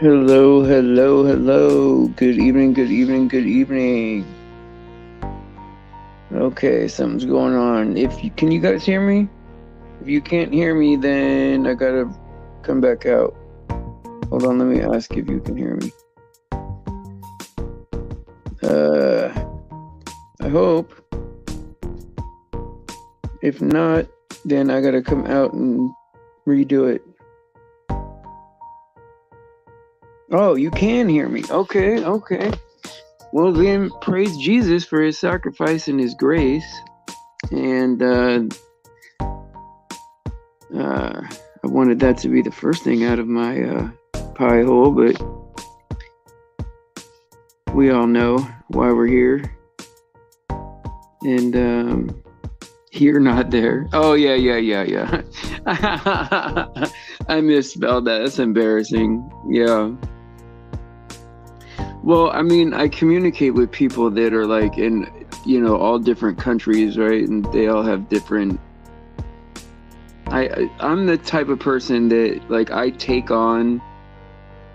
Hello, hello, hello. Good evening, good evening, good evening. Okay, something's going on. Can you guys hear me? If you can't hear me, then I gotta come back out. Hold on, let me ask if you can hear me. I hope. If not, then I gotta come out and redo it. Oh, you can hear me. Okay, okay. Well, then praise Jesus for his sacrifice and his grace. And I wanted that to be the first thing out of my pie hole, but we all know why we're here. And here, not there. Oh, yeah. I misspelled that. That's embarrassing. Yeah. Well, I mean, I communicate with people that are like in, all different countries, right? And they all have different. I'm the type of person that, like, I take on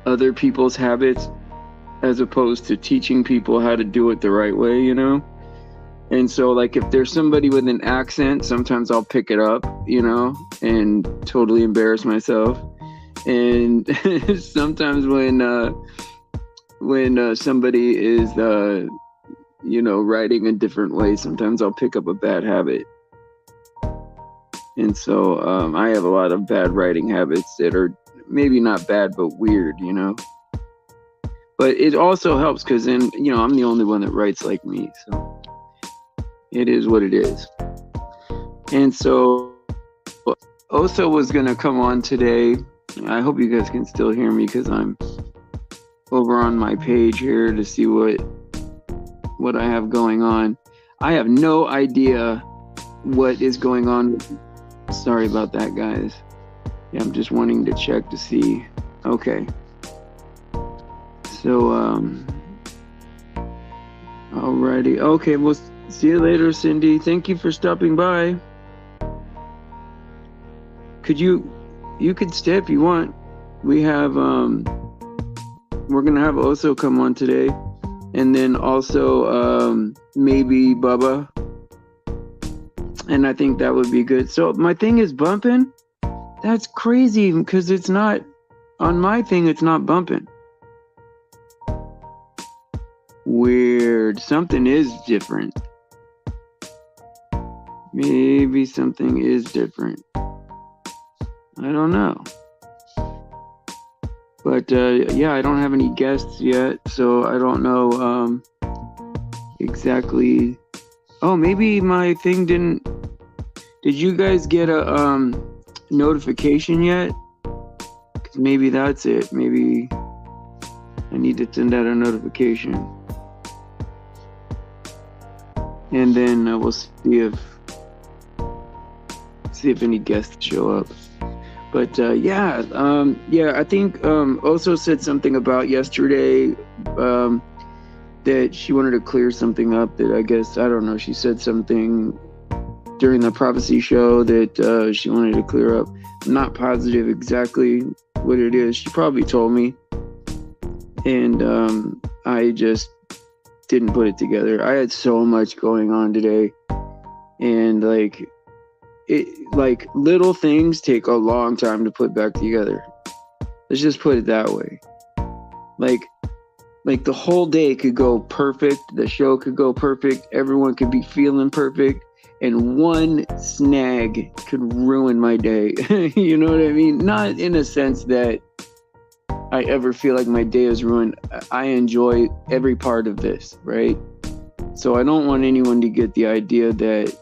other people's habits as opposed to teaching people how to do it the right way, And so, like, if there's somebody with an accent, sometimes I'll pick it up, and totally embarrass myself. And sometimes when somebody is, writing a different way, sometimes I'll pick up a bad habit. And so I have a lot of bad writing habits that are maybe not bad, but weird, But it also helps because then, I'm the only one that writes like me. So it is what it is. And so Oso was going to come on today. I hope you guys can still hear me because I'm over on my page here to see what I have going on. I have no idea what is going on. Sorry about that, guys. Yeah, I'm just wanting to check to see. Okay. So, alrighty. Okay, we'll see you later, Cindy. Thank you for stopping by. You could stay if you want. We have, we're going to have Oso come on today. And then also, maybe Bubba. And I think that would be good. So my thing is bumping. That's crazy because it's not, on my thing, it's not bumping. Weird. Something is different. Maybe something is different. I don't know. But yeah, I don't have any guests yet, so I don't know exactly. Oh, maybe my thing didn't. Did you guys get a notification yet? 'Cause maybe that's it. Maybe I need to send out a notification. And then we'll see if any guests show up. But yeah, I think also said something about yesterday that she wanted to clear something up that I guess, I don't know, she said something during the prophecy show that she wanted to clear up. I'm not positive exactly what it is. She probably told me. And I just didn't put it together. I had so much going on today. And like little things take a long time to put back together. Let's just put it that way. Like the whole day could go perfect. The show could go perfect. Everyone could be feeling perfect. And one snag could ruin my day. You know what I mean? Not in a sense that I ever feel like my day is ruined. I enjoy every part of this, right? So I don't want anyone to get the idea that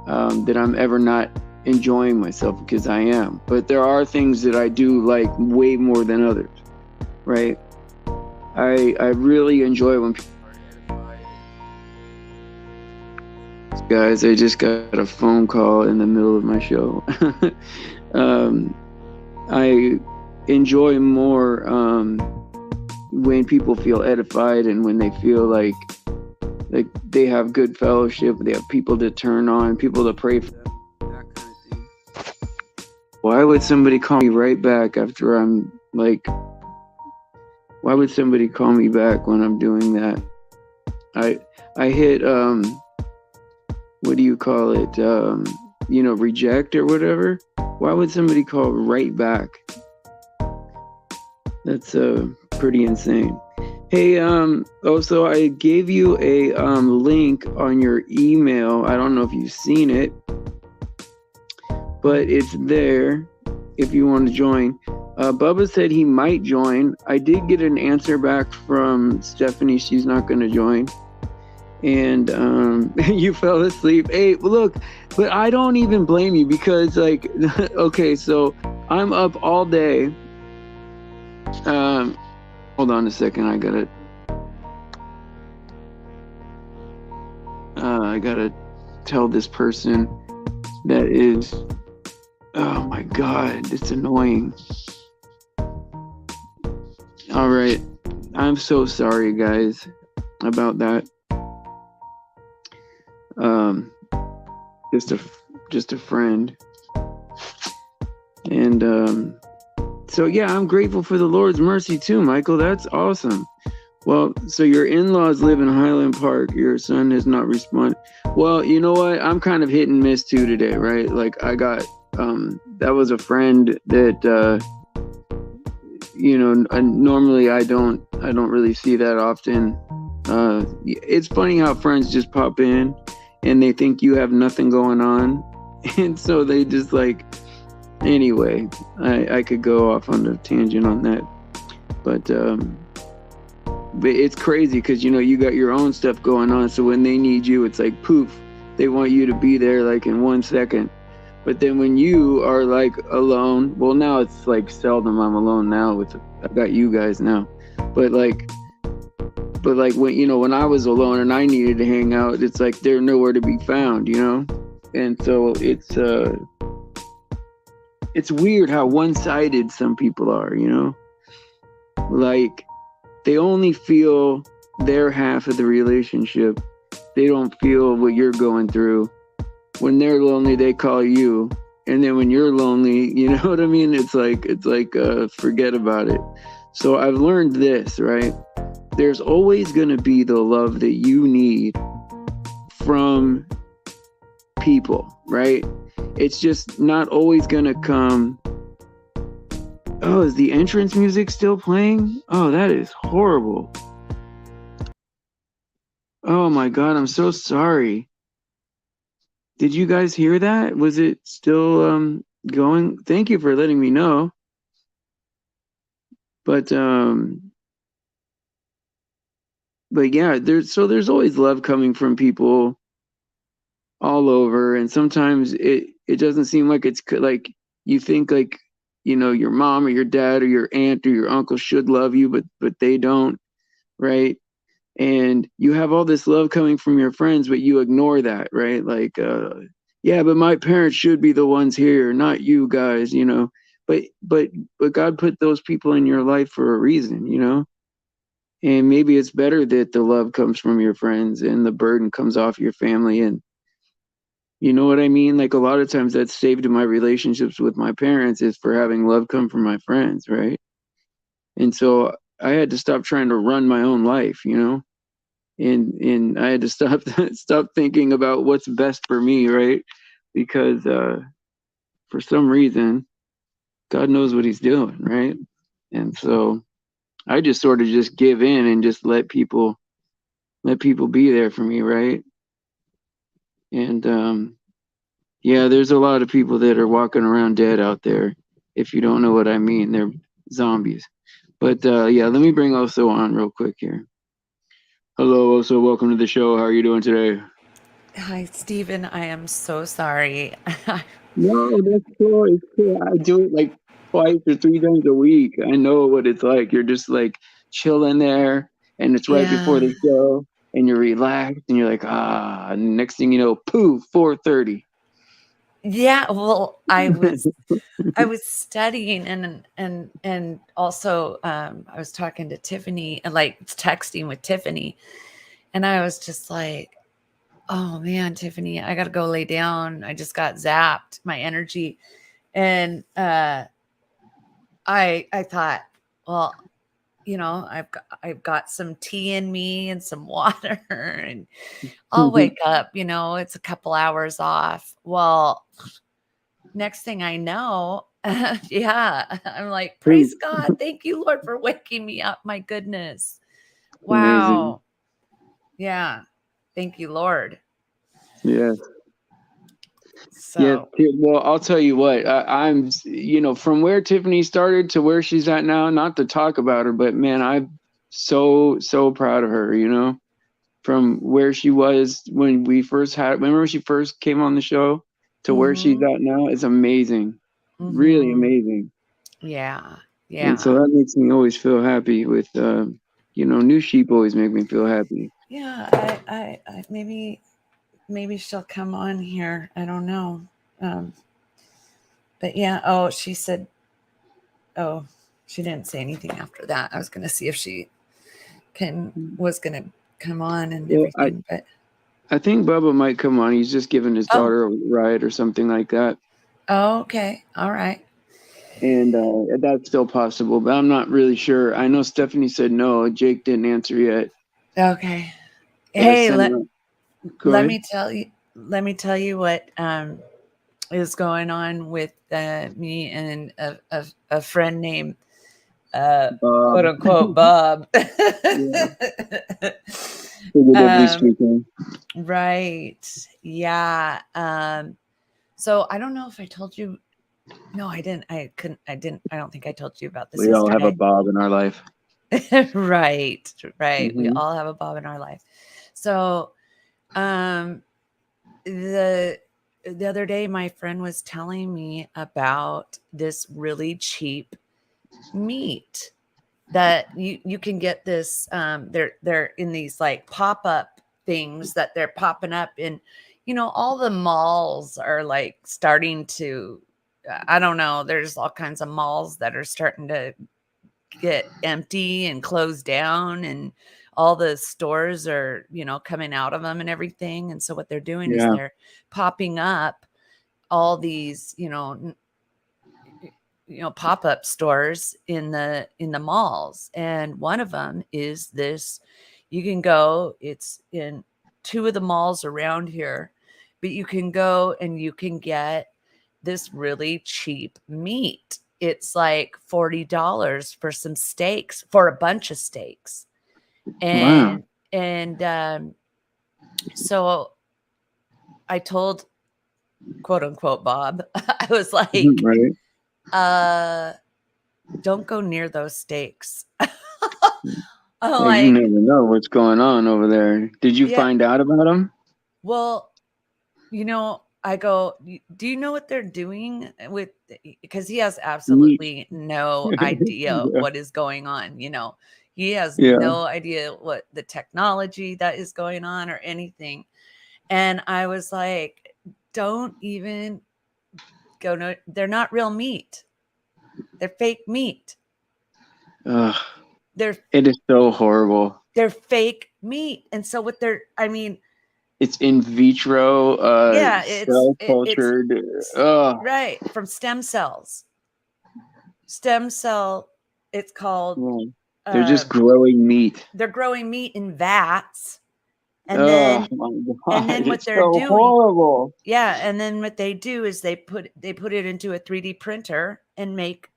I'm ever not enjoying myself, because I am. But there are things that I do like way more than others, right? I really enjoy when people are edified. Guys, I just got a phone call in the middle of my show. I enjoy more when people feel edified and when they feel like they have good fellowship, they have people to turn on, people to pray for them, that kind of thing. Why would somebody call me right back after I'm like Why would somebody call me back when I'm doing that? I hit what do you call it? Reject or whatever. Why would somebody call right back? That's pretty insane. Hey, also I gave you a link on your email. I don't know if you've seen it, but it's there if you want to join. Bubba said he might join. I did get an answer back from Stephanie. She's not going to join. And you fell asleep. Hey, look, but I don't even blame you because, like, okay, so I'm up all day. Hold on a second. I gotta tell this person that is, oh my God, it's annoying. All right. I'm so sorry, guys, about that. Just a friend. And so yeah, I'm grateful for the Lord's mercy too, Michael. That's awesome. Well, so your in-laws live in Highland Park. Your son has not responded. Well, you know what? I'm kind of hit and miss too today, right? Like I got that was a friend that normally I don't really see that often. It's funny how friends just pop in and they think you have nothing going on, and so they just like. Anyway, I could go off on a tangent on that, but it's crazy because you got your own stuff going on. So when they need you, it's like poof, they want you to be there like in 1 second. But then when you are like alone, well, now it's like seldom I'm alone now. I got you guys now, but like when I was alone and I needed to hang out, it's like they're nowhere to be found, and so it's weird how one-sided some people are, like they only feel their half of the relationship. They don't feel what you're going through. When they're lonely, they call you. And then when you're lonely, you know what I mean? It's like forget about it. So I've learned this, right? There's always going to be the love that you need from people, right? It's just not always gonna come. Oh, is the entrance music still playing? Oh, that is horrible. Oh my God, I'm so sorry. Did you guys hear that? Was it still going? Thank you for letting me know. But yeah, there's always love coming from people all over, and sometimes it doesn't seem like it's like you think like your mom or your dad or your aunt or your uncle should love you, but they don't, right? And you have all this love coming from your friends, but you ignore that, right? Like yeah, but my parents should be the ones here, not you guys, but God put those people in your life for a reason, and maybe it's better that the love comes from your friends and the burden comes off your family. And you know what I mean? Like a lot of times that's saved my relationships with my parents is for having love come from my friends, right? And so I had to stop trying to run my own life, and I had to stop thinking about what's best for me, right? Because for some reason, God knows what He's doing, right? And so I just sort of just give in and just let people be there for me, right? And yeah, there's a lot of people that are walking around dead out there. If you don't know what I mean, they're zombies. But yeah, let me bring Oso on real quick here. Hello, Oso. Welcome to the show. How are you doing today? Hi, Stephen. I am so sorry. No, that's cool. It's cool. I do it like twice or three times a week. I know what it's like. You're just like chilling there, and it's right before Yeah. the show, and you're relaxed, and you're like, and next thing you know, poof, 4:30. Yeah, well, I was studying and also I was talking to Tiffany and like texting with Tiffany, and I was just like, "Oh man, Tiffany, I got to go lay down. I just got zapped, my energy." And I thought, well, I've got some tea in me and some water, and I'll wake up, it's a couple hours off. Well, next thing I know, yeah, I'm like, praise God. Thank you, Lord, for waking me up. My goodness. Amazing. Wow. Yeah. Thank you, Lord. Yeah. So, Yeah. Well, I'll tell you what, I'm, from where Tiffany started to where she's at now, not to talk about her, but man, I'm so proud of her, from where she was when we first remember when she first came on the show to where she's at now is amazing. Really amazing. Yeah. And so that makes me always feel happy with, new sheep always make me feel happy. Yeah. I maybe she'll come on here. I don't know. But yeah. Oh, she said, oh, she didn't say anything after that. I was going to see if she was going to come on and everything, but I think Bubba might come on. He's just giving his daughter a ride or something like that. Oh, okay. All right. And that's still possible, but I'm not really sure. I know Stephanie said no. Jake didn't answer yet. Okay. But Hey, let me tell you what is going on with me and a friend named Bob. quote unquote Bob. Right. Yeah. So I don't know if I told you. No, I didn't. I don't think I told you about this. We all have a Bob in our life. Right. Mm-hmm. We all have a Bob in our life. So, the other day, my friend was telling me about this really cheap meat that you can get this. They're in these like pop-up things that they're popping up in, all the malls are like starting to, I don't know, there's all kinds of malls that are starting to get empty and closed down, and all the stores are, coming out of them and everything. And so what they're doing is they're popping up all these, pop-up stores in the malls. And one of them is this, you can go, it's in 2 of the malls around here, but you can go and you can get this really cheap meat. It's like $40 for some steaks, for a bunch of steaks. And so I told quote unquote Bob, I was like, don't go near those steaks. Like, you never know what's going on over there. Did you find out about them? Well, I go, do you know what they're doing with, because he has absolutely no idea what is going on. He has no idea what the technology that is going on or anything. And I was like, don't even go. No, they're not real meat. They're fake meat. It is so horrible. They're fake meat. And so it's in vitro, cell cultured. Right, from stem cells. Stem cell, it's called. They're just growing meat. They're growing meat in vats. And then what they're doing, horrible. Yeah, and then what they do is they put it into a 3D printer and make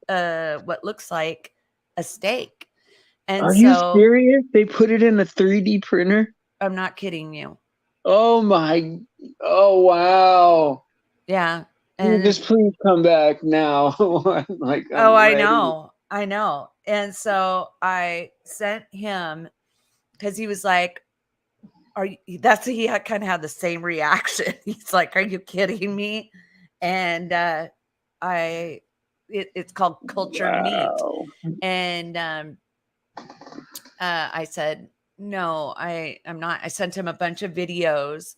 what looks like a steak. And Are you serious? They put it in a 3D printer? I'm not kidding you. Oh wow. Yeah. And just please come back now. I know. And so I sent him, because he was like, he kind of had the same reaction. He's like, are you kidding me? And it's called cultured meat. And I said, no, I'm not. I sent him a bunch of videos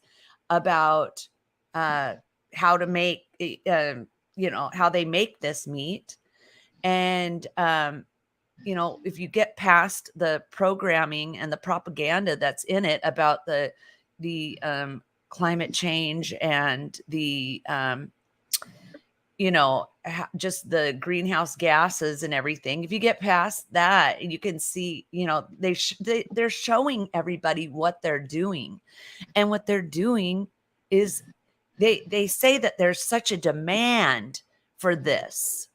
about how to make, how they make this meat. And, if you get past the programming and the propaganda that's in it about the climate change and the, just the greenhouse gases and everything. If you get past that, you can see, they're showing everybody what they're doing. And what they're doing is they say that there's such a demand for this.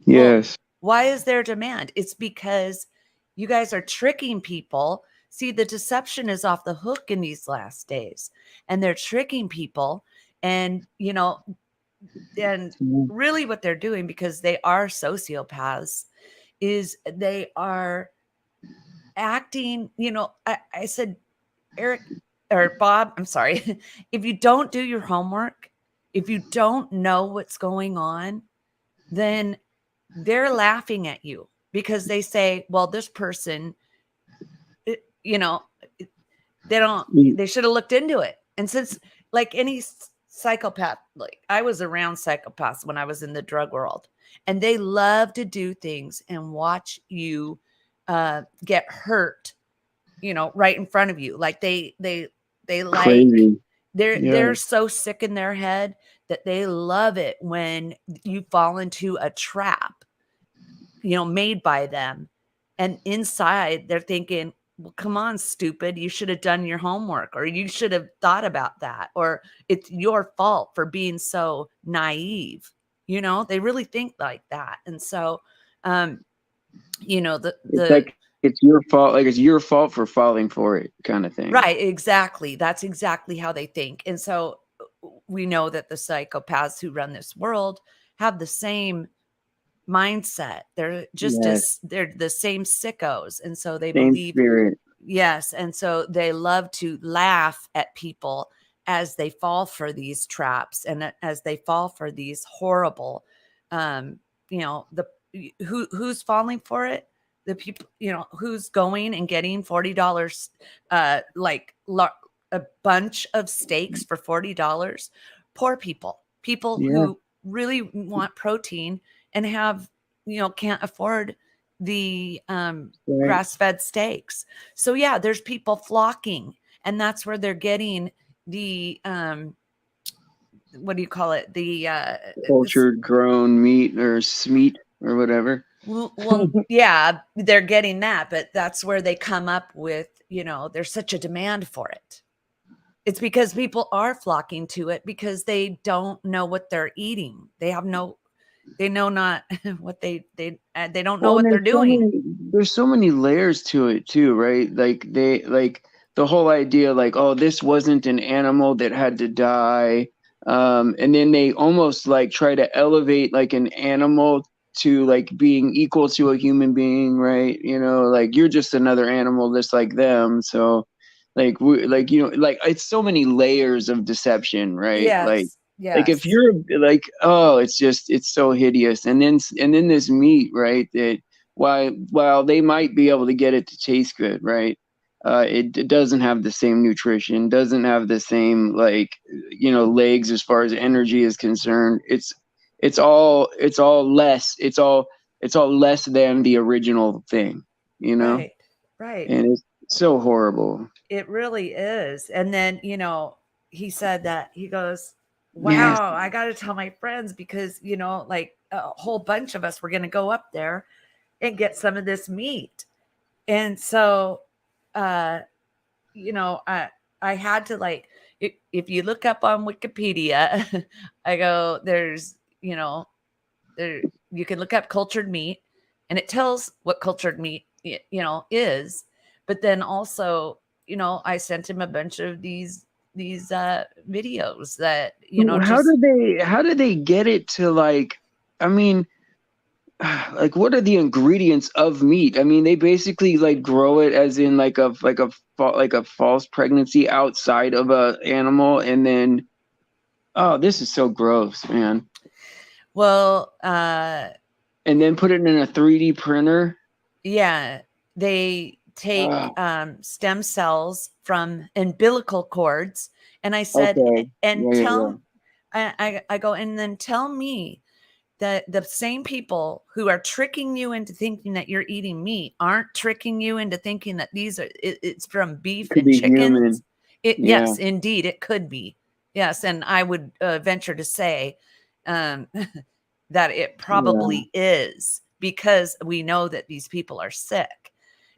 Well, Yes. why is there demand? It's because you guys are tricking people. See, the deception is off the hook in these last days, and they're tricking people. And, and really what they're doing, because they are sociopaths, is they are acting, I said, Eric or Bob, I'm sorry, if you don't do your homework, if you don't know what's going on, then they're laughing at you because they say, well, this person, they should have looked into it. And since, like any psychopath, like I was around psychopaths when I was in the drug world, and they love to do things and watch you get hurt, right in front of you. Like they like, Crazy. they're so sick in their head that they love it when you fall into a trap, made by them. And inside they're thinking, well, come on, stupid, you should have done your homework, or you should have thought about that, or it's your fault for being so naive. They really think like that. And so, It's like it's your fault. Like it's your fault for falling for it, kind of thing. Right. Exactly. That's exactly how they think. And so we know that the psychopaths who run this world have the same mindset. They're just they're the same sickos. And so they believe, spirit. Yes. And so they love to laugh at people as they fall for these traps and as they fall for these horrible, who's falling for it? The people, who's going and getting $40, a bunch of steaks for $40. Poor people who really want protein and have, can't afford the grass-fed steaks. So yeah, there's people flocking, and that's where they're getting the what do you call it? The cultured grown meat or smeat or whatever. Well, yeah, they're getting that, but that's where they come up with, there's such a demand for it. It's because people are flocking to it because they don't know what they're eating. They know not what they don't know what they're doing. There's so many layers to it too, right? Like the whole idea, like, oh, this wasn't an animal that had to die. And then they almost like try to elevate like an animal to like being equal to a human being, right? Like you're just another animal just like them. So like it's so many layers of deception, right? Yes. Like if you're like, oh, it's so hideous. And then this meat, right? That while they might be able to get it to taste good, right? It doesn't have the same nutrition, doesn't have the same legs as far as energy is concerned. It's all less. It's all less than the original thing, Right. And it's so horrible. It really is. And then, he said that he goes, wow, I got to tell my friends because, like a whole bunch of us were going to go up there and get some of this meat. And so, I had to if you look up on Wikipedia, I go, there's, there, you can look up cultured meat and it tells what cultured meat, is. But then also, I sent him a bunch of these videos that, how do they get it to like, I mean, like what are the ingredients of meat? I mean, they basically like grow it as in like a false pregnancy outside of a animal, and then this is so gross, man. Well, and then put it in a 3D printer. Yeah, they take stem cells from umbilical cords, and I said, I go, and then tell me that the same people who are tricking you into thinking that you're eating meat aren't tricking you into thinking that it's from beef and chickens. Yes, indeed, it could be. Yes, and I would venture to say, that it probably is, because we know that these people are sick.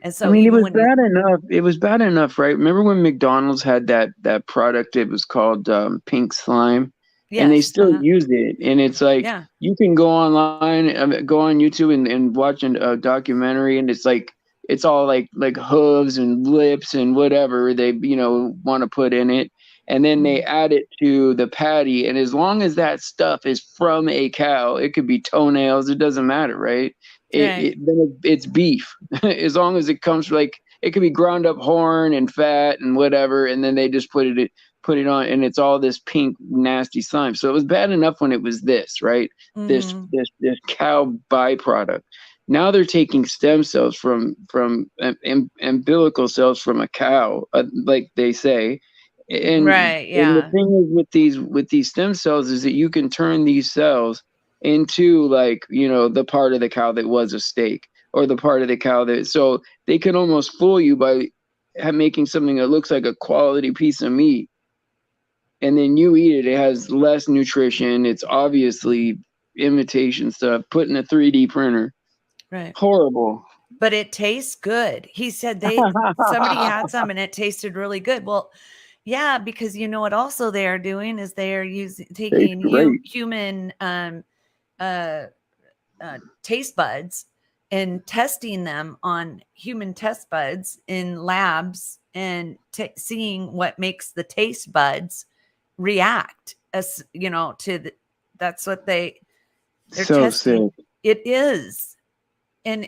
And so I mean, it even was when bad enough. It was bad enough, right? Remember when McDonald's had that product? It was called pink slime, and they yes, still use it. And it's like yeah, you can go online, go on YouTube and watch a documentary, and it's all like hooves and lips and whatever they want to put in it, and then they add it to the patty. And as long as that stuff is from a cow, it could be toenails. It doesn't matter, right? right. Then it's beef. As long as it comes, like, it could be ground up horn and fat and whatever, and then they just put it on, and it's all this pink nasty slime. So it was bad enough when it was this, right? This Mhm. this cow byproduct. Now they're taking stem cells from umbilical cells from a cow, like they say. Right, And the yeah. thing is with these stem cells is that you can turn these cells into, like, the part of the cow that was a steak, or the part of the cow that, so they can almost fool you by making something that looks like a quality piece of meat, and then you eat it. It has less nutrition. It's obviously imitation stuff put in a 3D printer. Right. Horrible. But it tastes good. He said somebody had some and it tasted really good. Well, yeah, because you know what also they are doing is they are taking Tastes great. human uh taste buds and testing them on human test buds in labs and seeing what makes the taste buds react, as to that's what they're So testing. sick. It is. And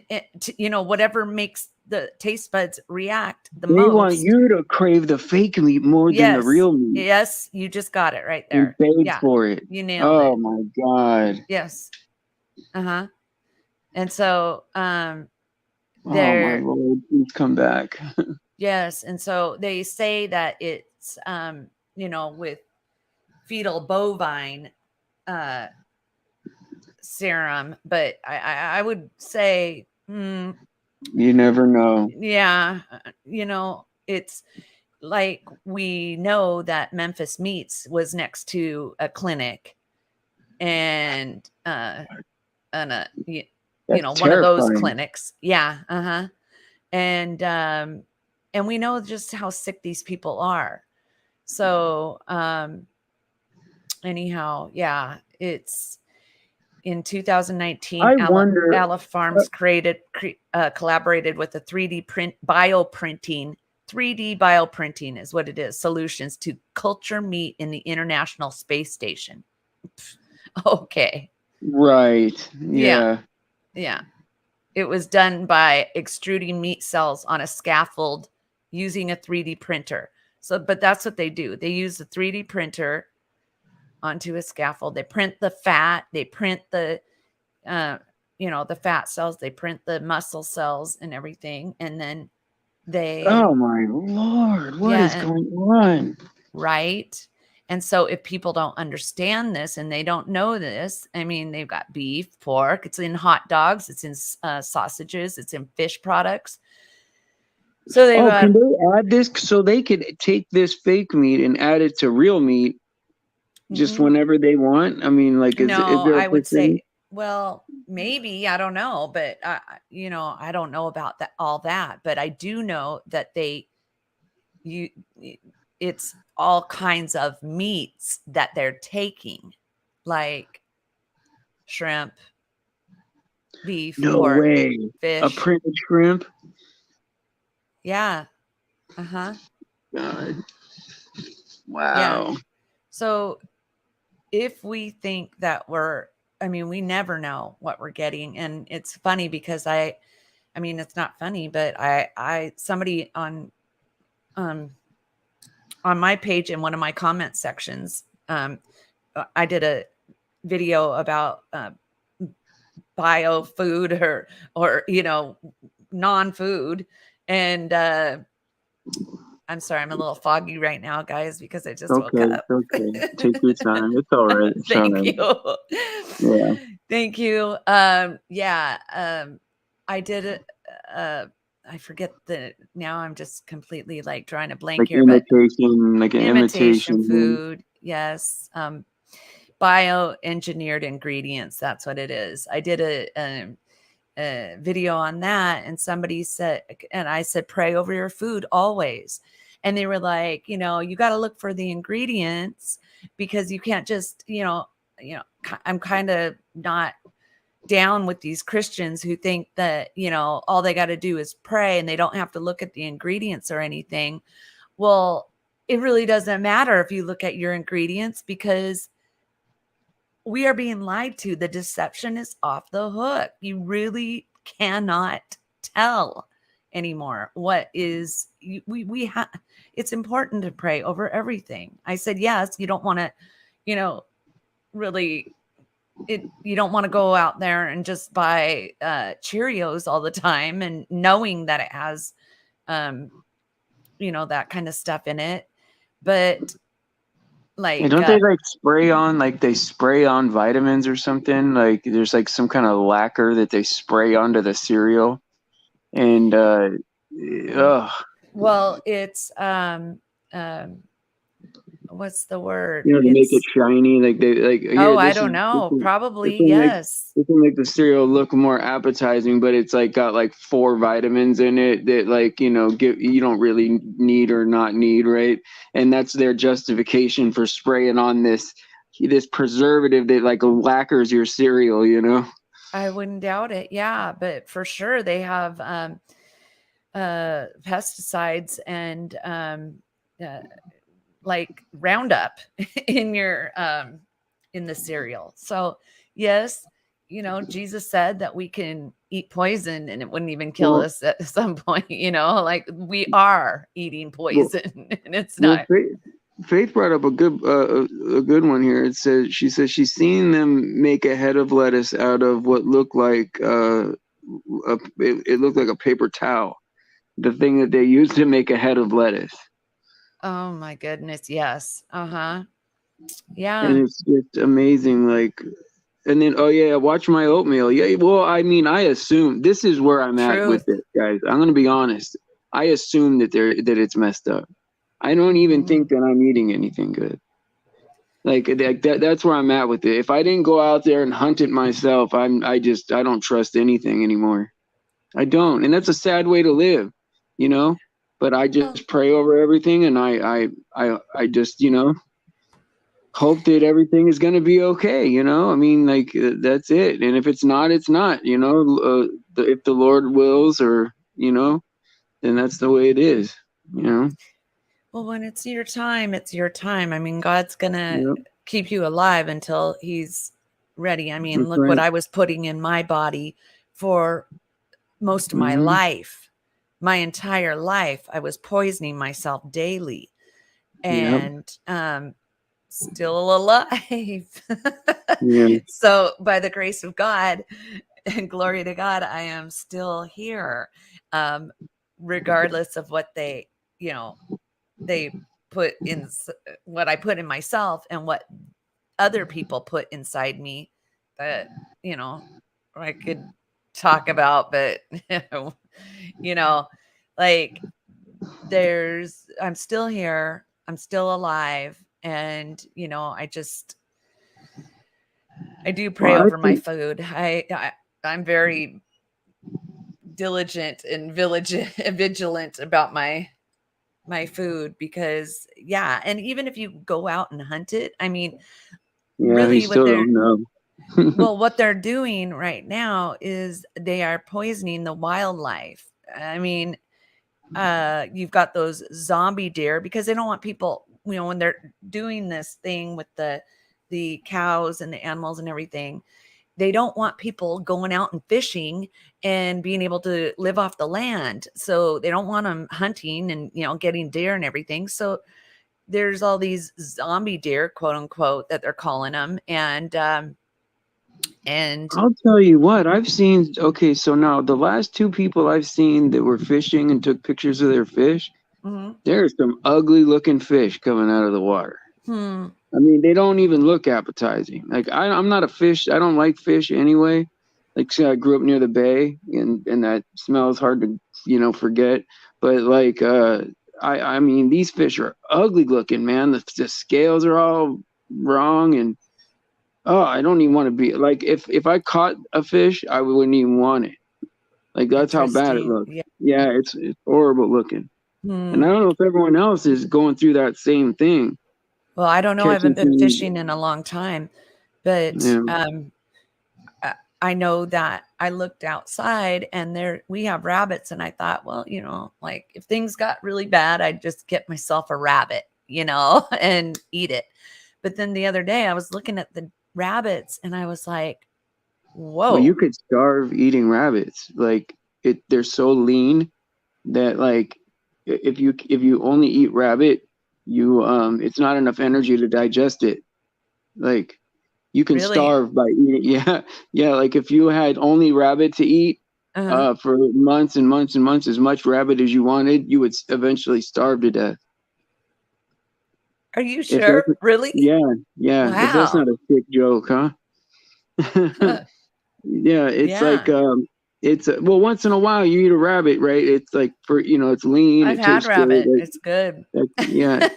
whatever makes the taste buds react the They want most. you to crave the fake meat more than the Yes, real meat. yes, you just got it right And there. beg Yeah, for it. you nailed Oh it. my God. Yes. Uh-huh. And so Oh my they're Lord, please come back. yes, and so they say that it's with fetal bovine serum, but I would say You never know. yeah, it's like, we know that Memphis Meats was next to a clinic, and That's one of those terrifying. clinics. Yeah. Uh-huh. And we know just how sick these people are. So anyhow, yeah, it's in 2019, I wonder. Aleph Farms collaborated with a 3D bioprinting is what it is, solutions to culture meat in the International Space Station. Okay. Right. Yeah. Yeah. Yeah. It was done by extruding meat cells on a scaffold using a 3D printer. So, but that's what they do. They use a 3D printer onto a scaffold. They print the fat, they print the the fat cells, they print the muscle cells and everything, and then Oh my Lord, what is going on? Right. And so if people don't understand this and they don't know this, I mean, they've got beef, pork, it's in hot dogs, it's in sausages, it's in fish products. So they've got, can they add this so they could take this fake meat and add it to real meat just whenever they want? I mean, like, is there I a would say, percentage? well, maybe, I don't know, but I don't know about all that, but I do know that it's all kinds of meats that they're taking, like shrimp, beef, No pork, way. fish. A printed shrimp? Yeah. Uh-huh. God. Yeah. Wow. So if we think that we never know what we're getting. And it's funny because it's not funny, but somebody on my page in one of my comment sections, I did a video about bio food or non-food, and I'm sorry, I'm a little foggy right now, guys, because I just woke Okay, up. okay. Take your time. It's all right. It's all Thank right. you. Yeah. Thank you. I did it. I forget now I'm just completely like drawing a blank Like here, but imitation, like an imitation imitation. food. Yes. bioengineered ingredients. That's what it is. I did a video on that, and somebody said, and I said, pray over your food always. And they were like, you know, you got to look for the ingredients, because you can't just, I'm kind of not down with these Christians who think that, all they got to do is pray and they don't have to look at the ingredients or anything. Well, it really doesn't matter if you look at your ingredients, because we are being lied to. The deception is off the hook. You really cannot tell anymore what is we have. It's important to pray over everything. I said, yes, you don't want to, really, you don't want to go out there and just buy Cheerios all the time, and knowing that it has that kind of stuff in it. But like, and don't they like spray on vitamins or something? Like there's like some kind of lacquer that they spray onto the cereal, and well, it's what's the word? to make it shiny, like they like. Oh, I don't know. Probably yes. It can make the cereal look more appetizing, but it's like got like 4 vitamins in it that like you don't really need or not need, right? And that's their justification for spraying on this preservative that like lacquers your cereal. I wouldn't doubt it. Yeah, but for sure they have pesticides and like Roundup in your in the cereal. So yes, Jesus said that we can eat poison and it wouldn't even kill us at some point, like we are eating poison and it's not. Faith brought up a good one here. It says she's seen them make a head of lettuce out of what looked like it looked like a paper towel, the thing that they used to make a head of lettuce. Oh my goodness, yes. Uh-huh. Yeah. And it's just amazing, like, and then watch my oatmeal. Yeah, well, I mean, I assume this is where I'm at with it, guys. I'm gonna be honest. I assume that it's messed up. I don't even think that I'm eating anything good. Like that's where I'm at with it. If I didn't go out there and hunt it myself, I don't trust anything anymore. I don't, and that's a sad way to live, But I just pray over everything, and I just hope that everything is going to be okay. I mean, like that's it. And if it's not, it's not. If the Lord wills, or then that's the way it is. Well, when it's your time, it's your time. I mean, God's gonna keep you alive until He's ready. I mean, look what I was putting in my body for most of my life. My entire life, I was poisoning myself daily, and still alive. So by the grace of God and glory to God, I am still here, regardless of what they put in, what I put in myself and what other people put inside me that I could talk about, but like I'm still here, I'm still alive, and I do pray over my food. I'm very diligent and vigilant about my food, because and even if you go out and hunt it, I mean, really you still don't know. Well, what they're doing right now is they are poisoning the wildlife. I mean, you've got those zombie deer, because they don't want people, when they're doing this thing with the cows and the animals and everything, they don't want people going out and fishing and being able to live off the land. So they don't want them hunting and, getting deer and everything. So there's all these zombie deer, quote unquote, that they're calling them. And I'll tell you what, I've seen. Okay, so now the last 2 people I've seen that were fishing and took pictures of their fish, there's some ugly looking fish coming out of the water. I mean, they don't even look appetizing. Like I'm not a fish. I don't like fish anyway. Like, so I grew up near the bay, and that smell is hard to forget. But like I mean, these fish are ugly looking, man. The scales are all wrong, and Oh, I don't even want to be like if I caught a fish, I wouldn't even want it. Like that's how bad it Interesting. looks. Yeah. Yeah, it's horrible looking. And I Hmm. don't know if everyone else is going through that same thing, Well, I don't know. I haven't catching been things. fishing in a long time, but Yeah. I I know that I looked outside and there we have rabbits, and I thought, well, like if things got really bad, I'd just get myself a rabbit, and eat it. But then the other day I was looking at the rabbits and I was like, Well, you whoa, could starve eating rabbits. Like they're so lean that like if you only eat rabbit, you it's not enough energy to digest it. Like you can really? starve by eating. Yeah, yeah. Like if you had only rabbit to eat Uh-huh. for months and months and months, as much rabbit as you wanted, you would eventually starve to death. Are you If that's sure? Really? yeah, yeah. If that's Wow. not a sick joke, huh? Yeah, it's like Yeah. it's well, once in a while you eat a rabbit, right? It's like for it's lean, I've it had tastes good. rabbit. It's good. Yeah,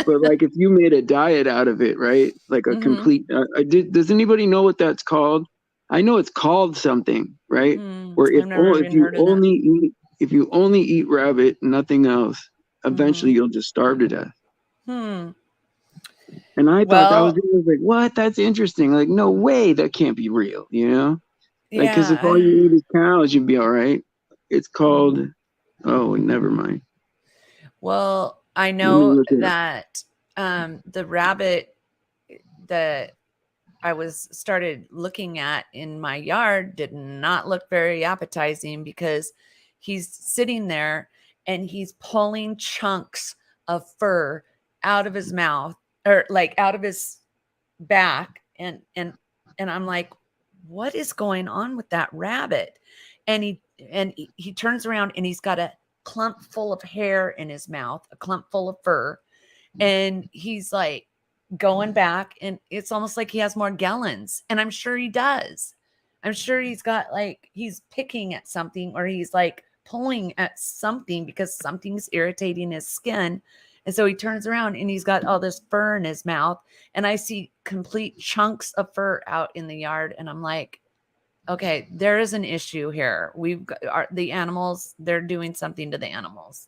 but like if you made a diet out of it, right? Like a Hmm. complete. Does anybody know what that's called? I know it's called something, right? Where I've never if even you heard of that. only eat rabbit, nothing else, eventually Hmm. you'll just starve to death. Hmm. And I thought that was, Well, it was like, what? That's interesting. Like, no way, that can't be real, you know? Like, because if all yeah. you eat is cows, you'd be all right. It's called. Mhm. Oh, never mind. Well, I Let me know look it up. that the rabbit that I was started looking at in my yard did not look very appetizing because he's sitting there and he's pulling chunks of fur out of his mouth or like out of his back and I'm like, what is going on with that rabbit? And he turns around and he's got a clump full of hair in his mouth, a clump full of fur, and he's like going back, and it's almost like he has more gallons, and I'm sure he does. I'm sure he's got like he's picking at something or he's like pulling at something because something's irritating his skin. And so he turns around and he's got all this fur in his mouth, and I see complete chunks of fur out in the yard, and I'm like, okay, there is an issue here. We've got the animals, they're doing something to the animals.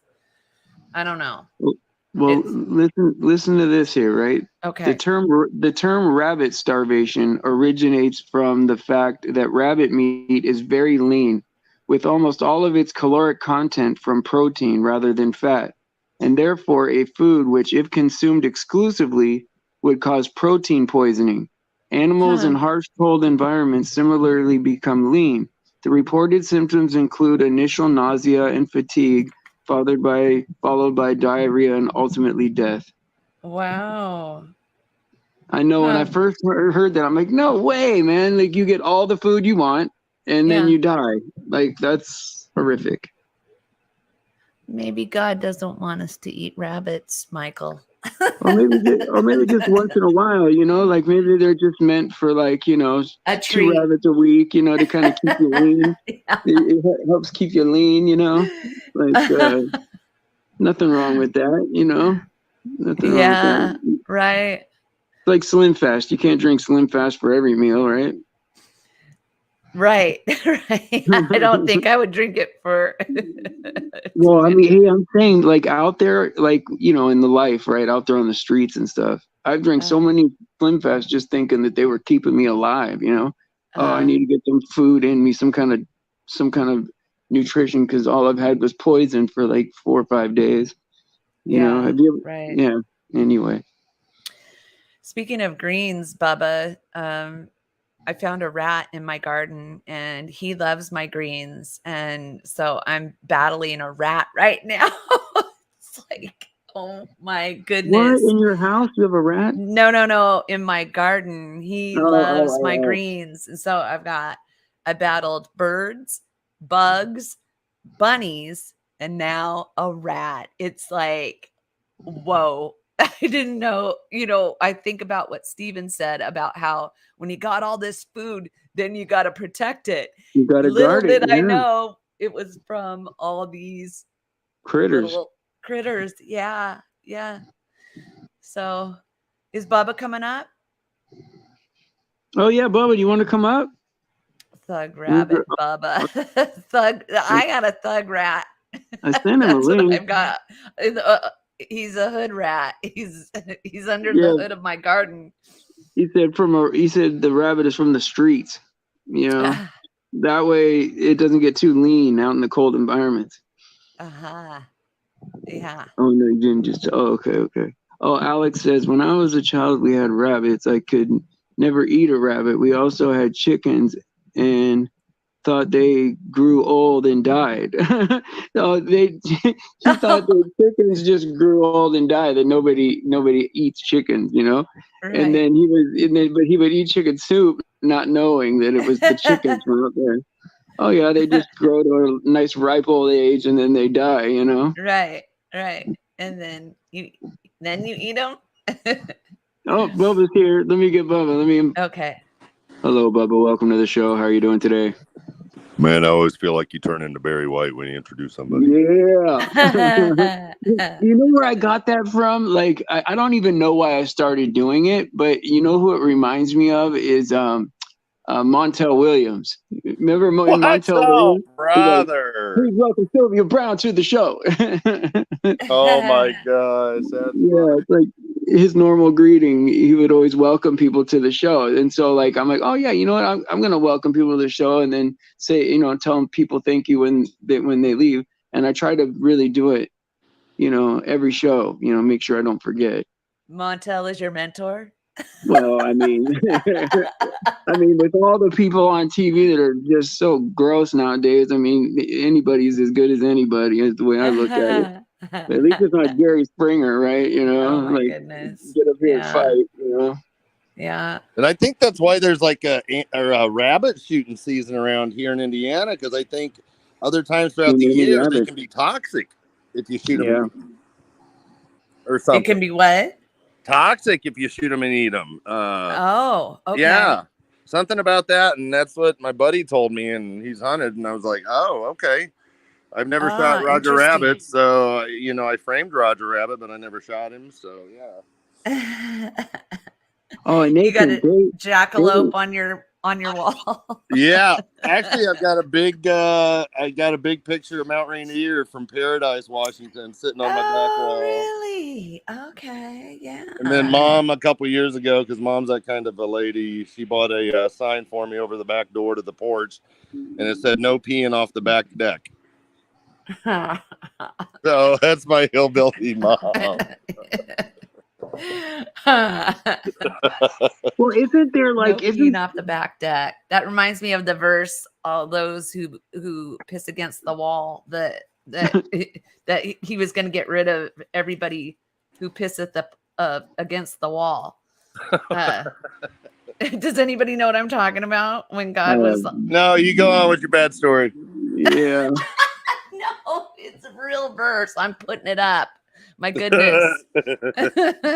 I don't know. Well, It's listen to this here, right? okay. The term rabbit starvation originates from the fact that rabbit meat is very lean, with almost all of its caloric content from protein rather than fat, and therefore a food which, if consumed exclusively, would cause protein poisoning. Animals in Huh. harsh cold environments similarly become lean. The reported symptoms include initial nausea and fatigue, followed by diarrhea and ultimately death. Wow. I know when I Huh. first heard that, I'm like, no way, man! Like you get all the food you want, and then Yeah. you die. Like that's horrific. Maybe God doesn't want us to eat rabbits, Michael. Or maybe just once in a while, like maybe they're just meant for like A two treat. rabbits a week, to kind of keep you lean. Yeah. It helps keep you lean, like nothing wrong with that, nothing wrong with Yeah. that. Right. Like Slim Fast. You can't drink Slim Fast for every meal, right? Right. Right. I don't think I would drink it for too Well, I many. mean, hey, I'm saying like out there, like, in the life, right? Out there on the streets and stuff. I've drank so Uh, many Slim Fast just thinking that they were keeping me alive. Oh, I uh, need to get some food in me, some kind of nutrition because all I've had was poison for like 4 or 5 days. yeah. Have you Right. ever, yeah, anyway. Speaking of greens, Bubba, I found a rat in my garden and he loves my greens. And so I'm battling a rat right now. It's like, oh my What, goodness. in your house? You have a rat? No, no, no. In my garden, he Oh, oh, loves my oh, greens. And so I battled birds, bugs, bunnies, and now a rat. It's like, whoa. I didn't know, I think about what Steven said about how when you got all this food, then you got to protect it. you got to Little guard it. did I Yeah. know it was from all these Critters. little critters. Yeah. Yeah. So is Bubba coming up? Oh yeah, Bubba, do you want to come up? Thug rabbit, Bubba. Thug. I got a thug rat. I sent him a That's what link. I've got. He's a hood rat. He's under Yeah, the hood of my garden. he said the rabbit is from the streets. You know, that way it doesn't get too lean out in the cold environments. Uh-huh. Yeah. Oh no, you didn't just. Oh, okay. Oh, Alex says when I was a child we had rabbits. I could never eat a rabbit. We also had chickens and thought they grew old and died. No, he thought the chickens just grew old and died. That nobody eats chickens, you know. Right. And then but he would eat chicken soup, not knowing that it was the chickens from out there. Oh yeah, they just grow to a nice ripe old age and then they die, you know. Right. And then you eat them. Oh, Bubba's here. Let me get Bubba. Okay. Hello, Bubba. Welcome to the show. How are you doing today? Man, I always feel like you turn into Barry White when you introduce somebody. Yeah. You know where I got that from? Like, I don't even know why I started doing it, but you know who it reminds me of is Montel Williams. Remember Montel Williams? Brother. Please welcome Sylvia Brown to the show. Oh my gosh. It's like his normal greeting. He would always welcome people to the show. And so like, I'm like, oh yeah, you know what? I'm going to welcome people to the show and then say, you know, tell them people thank you when they leave. And I try to really do it, you know, every show, you know, make sure I don't forget. Montel is your mentor? Well, I mean, with all the people on TV that are just so gross nowadays, I mean, anybody's as good as anybody is the way I look at it. But at least it's not Jerry Springer, right? You know, oh my goodness. Get up here and fight, you know. Yeah. And I think that's why there's like a rabbit shooting season around here in Indiana, because I think other times throughout the year they can be toxic if you shoot them or something. It can be what? Toxic if you shoot them and eat them. Okay. Yeah, something about that, and that's what my buddy told me, and he's hunted, and I was like, oh, okay. I've never shot Roger Rabbit, so you know I framed Roger Rabbit, but I never shot him, so yeah. Oh, and you got a jackalope on your wall. Yeah, actually, I've got a big picture of Mount Rainier from Paradise, Washington, sitting on my back wall. Really? Okay, yeah. And then Mom, a couple years ago, because Mom's that kind of a lady, she bought a sign for me over the back door to the porch, and it said "No peeing off the back deck." So that's my hillbilly mom. Well, isn't there like peeing off the back deck? That reminds me of the verse, all those who piss against the wall, that he was going to get rid of everybody who pisseth against the wall. Does anybody know what I'm talking about? When God was no, you go on with your bad story. Yeah. No, it's a real verse. I'm putting it up. My goodness.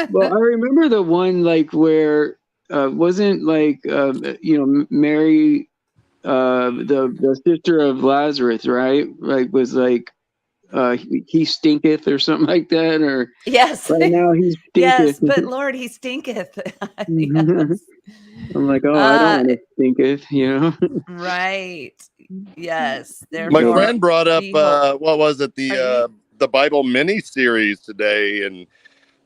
Well, I remember the one like where wasn't like you know, Mary, the sister of Lazarus, right? Like was like he stinketh or something like that, or yes. Right now he stinketh. Yes, but Lord, he stinketh. Yes. I'm like, oh, I don't want to stinketh, you know. Right. Yes. My friend brought up what was it, the Bible mini series today, and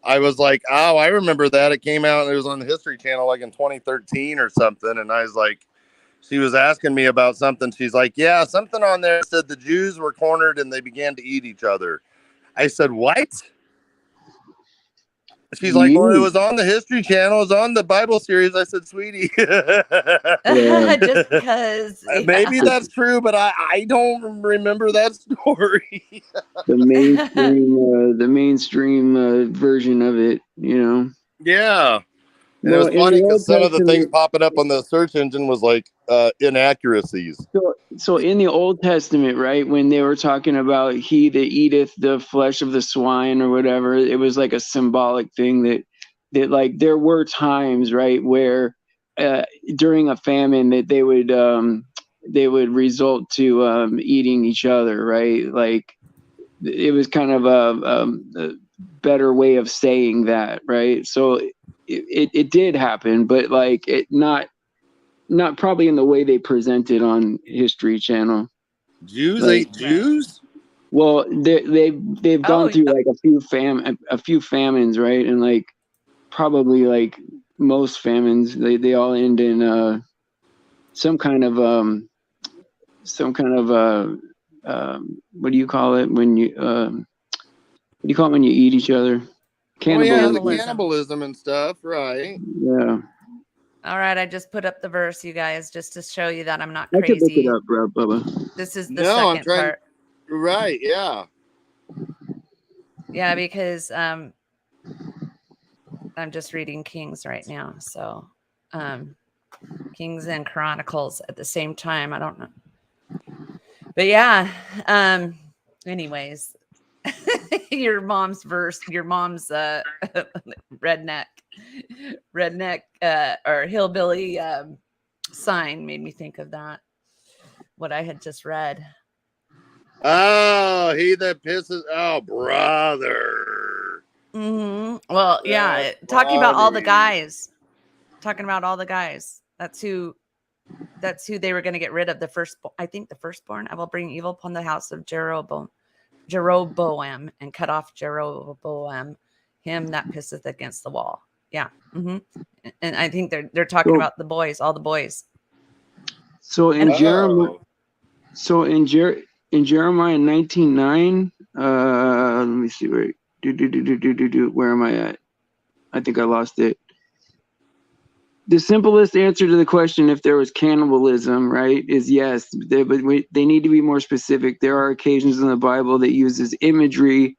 I was like, oh, I remember that. It came out and it was on the History Channel like in 2013 or something, and I was like, she was asking me about something. She's like, yeah, something on there said the Jews were cornered and they began to eat each other. I said, what? She's like, well, it was on the History Channel. It was on the Bible series. I said, sweetie. Just because. Yeah. Maybe that's true, but I don't remember that story. The mainstream version of it, you know. Yeah. And it was funny because some of the things popping up on the search engine was like inaccuracies. So in the Old Testament, right, when they were talking about he that eateth the flesh of the swine or whatever, it was like a symbolic thing that like there were times, right, where during a famine that they would result to eating each other, right? Like it was kind of a better way of saying that, right? So it did happen, but like it not not probably in the way they present it on History Channel. Jews Like, ate Jews? Well, they've gone through like a few famines, right? And like probably like most famines, they all end in some kind of what do you call it when you what do you call it when you eat each other? Cannibalism. Oh, yeah, cannibalism and stuff, right? Yeah. All right, I just put up the verse, you guys, just to show you that I'm not I crazy. could look it up, bro, Bubba. This is the second part. Right, yeah. Yeah, because I'm just reading Kings right now. So Kings and Chronicles at the same time. I don't know. But yeah, anyways, your mom's verse, your mom's redneck or hillbilly sign made me think of that, what I had just read. Oh, he that pisses. Oh, brother. Mm-hmm. Well, yeah, talking about all the guys. That's who they were going to get rid of. I think the firstborn. I will bring evil upon the house of Jeroboam and cut off Jeroboam, him that pisseth against the wall. Yeah. Mm-hmm. And I think they're talking about the boys, all the boys. So in Jeremiah, in Jeremiah 19:9, let me see where am I at? I think I lost it. The simplest answer to the question, if there was cannibalism, right, is yes. But they need to be more specific. There are occasions in the Bible that uses imagery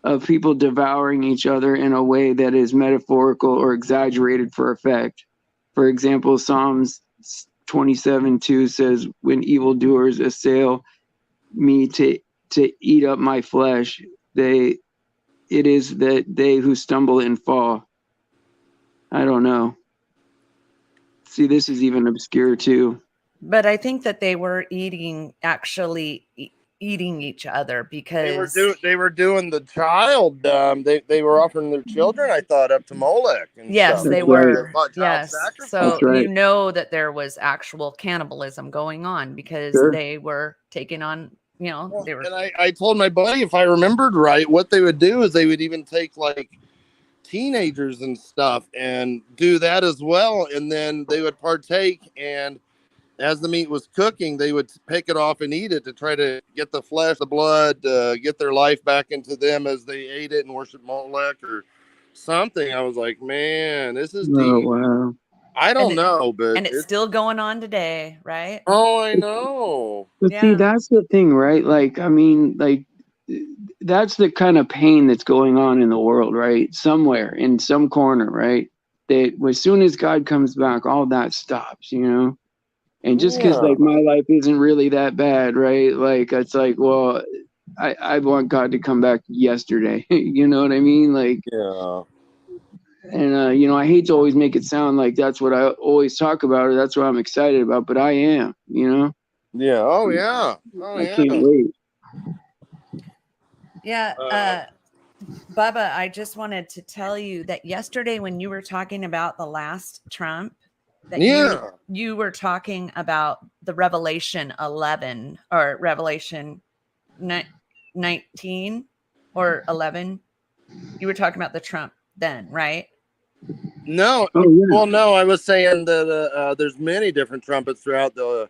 of people devouring each other in a way that is metaphorical or exaggerated for effect. For example, Psalms 27:2 says, "When evildoers assail me to eat up my flesh, it is that they who stumble and fall." I don't know. See, this is even obscure too. But I think that they were eating each other because they were doing the child. They were offering their children, I thought, up to Molech. Yes, stuff. they were. Yes, so you know that there was actual cannibalism going on because they were taking on. They were. And I told my buddy, if I remembered right, what they would do is they would even take like teenagers and stuff and do that as well, and then they would partake, and as the meat was cooking they would pick it off and eat it to try to get the flesh, the blood, get their life back into them as they ate it and worshiped Molech or something. I was like, man, this is deep. Wow. I don't know, but it's still going on today, right? Oh, I know. But see, that's the thing, right? Like, I mean, like, that's the kind of pain that's going on in the world, right? Somewhere in some corner, right? That as soon as God comes back, all that stops, And just because like my life isn't really that bad, right? Like it's like, well, I want God to come back yesterday. You know what I mean? Like, yeah. And I hate to always make it sound like that's what I always talk about or that's what I'm excited about, but I am, Yeah. Oh yeah. I can't wait. Yeah. Bubba, I just wanted to tell you that yesterday when you were talking about the last Trump, that you were talking about the Revelation 11 or Revelation 19 or 11. You were talking about the Trump then, right? No. Well, no, I was saying that there's many different trumpets throughout the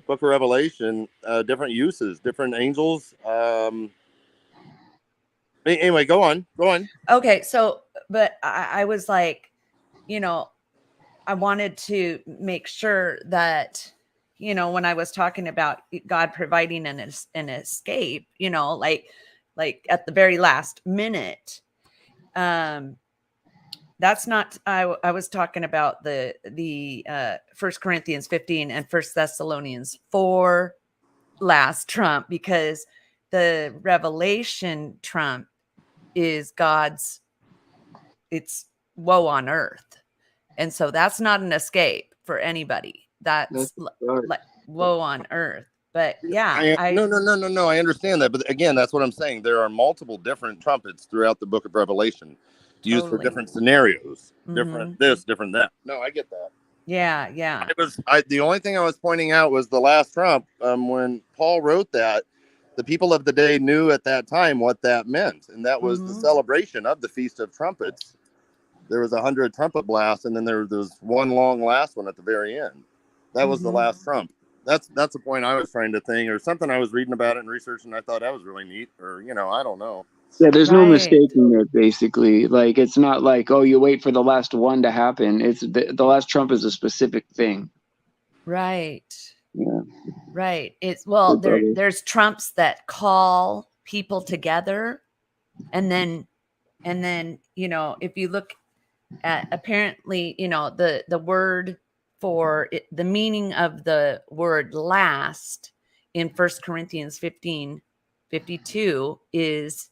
book of Revelation, different uses, different angels. Anyway, go on. Okay, so, but I was like, I wanted to make sure that, when I was talking about God providing an escape, like at the very last minute, that's not, I was talking about the 1 Corinthians 15 and 1 Thessalonians 4 last Trump, because the Revelation Trump is it's woe on earth. And so that's not an escape for anybody. That's like woe on earth. But yeah, No. I understand that. But again, that's what I'm saying. There are multiple different trumpets throughout the book of Revelation used for different scenarios, different this, different that. No, I get that. Yeah. The only thing I was pointing out was the last trump. When Paul wrote that, the people of the day knew at that time what that meant, and that was the celebration of the Feast of Trumpets. There was 100 trumpet blasts, and then there was one long last one at the very end. That was the last trump. That's the point I was trying to think, or something I was reading about it and researching. I thought that was really neat, or I don't know. Yeah, there's no mistaking it, basically. Like, it's not like, oh, you wait for the last one to happen. It's the last trump is a specific thing. Right. Yeah. Right. It's there's trumps that call people together, and then if you look at, apparently, the word for it, the meaning of the word last in 1 Corinthians 15:52 is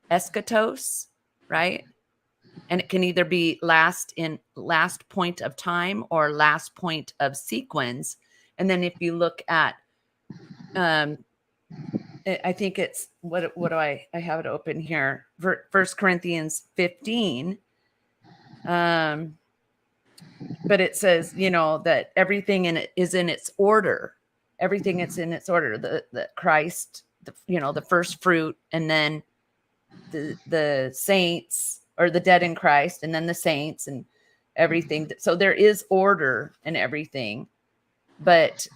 eschatos, right? And it can either be last point of time or last point of sequence. And then if you look at, I think it's, what do I have it open here? 1 Corinthians 15. But it says, that everything in it is in its order. Everything is in its order. The Christ, the first fruit, and then the saints, or the dead in Christ, and then the saints, and everything. So there is order in everything. But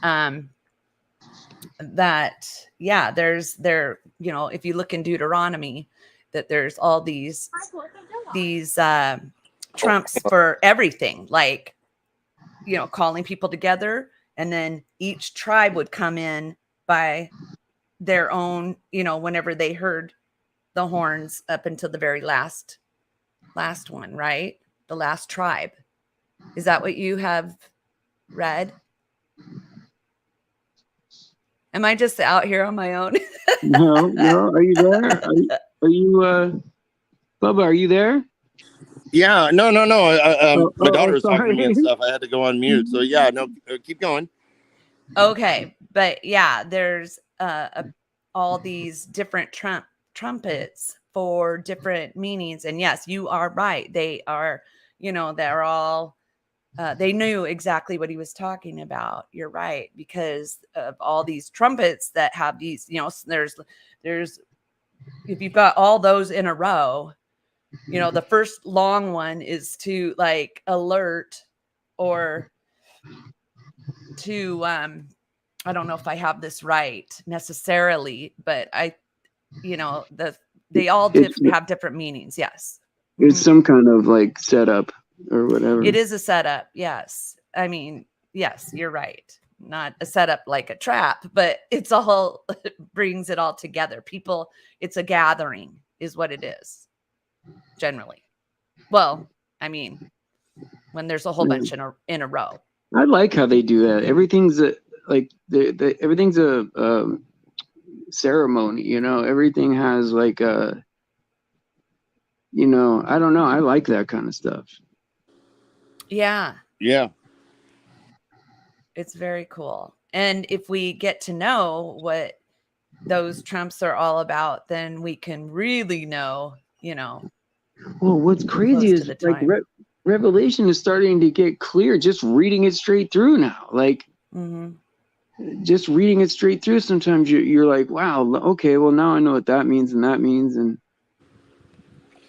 if you look in Deuteronomy, that there's all these trumps for everything, like, calling people together, and then each tribe would come in by their own, whenever they heard the horns, up until the very last one, right? The last tribe. Is that what you have read? Am I just out here on my own? No. Are you there? Are you Bubba, are you there? Yeah, no. My daughter was talking to me and stuff. I had to go on mute. So yeah, no, keep going. Okay, but yeah, there's all these different trumpets for different meanings, and yes, you are right. They are, they're all. They knew exactly what he was talking about. You're right, because of all these trumpets that have these. There's if you've got all those in a row. The first long one is to, like, alert, or to I don't know if I have this right necessarily, but they all have different meanings. Yes, it's some kind of like setup or whatever. It is a setup. Yes, I mean, yes, you're right. Not a setup like a trap, but it's all brings it all together. People, it's a gathering, is what it is. Generally, well, I mean, when there's a whole bunch in a row. I like how they do that. Everything's everything's a ceremony. Everything has like a. I don't know. I like that kind of stuff. Yeah. It's very cool. And if we get to know what those trumps are all about, then we can really know. Well, what's crazy is like Revelation is starting to get clear just reading it straight through now. Like, just reading it straight through, sometimes you're like, wow, okay, well, now I know what that means and that means. And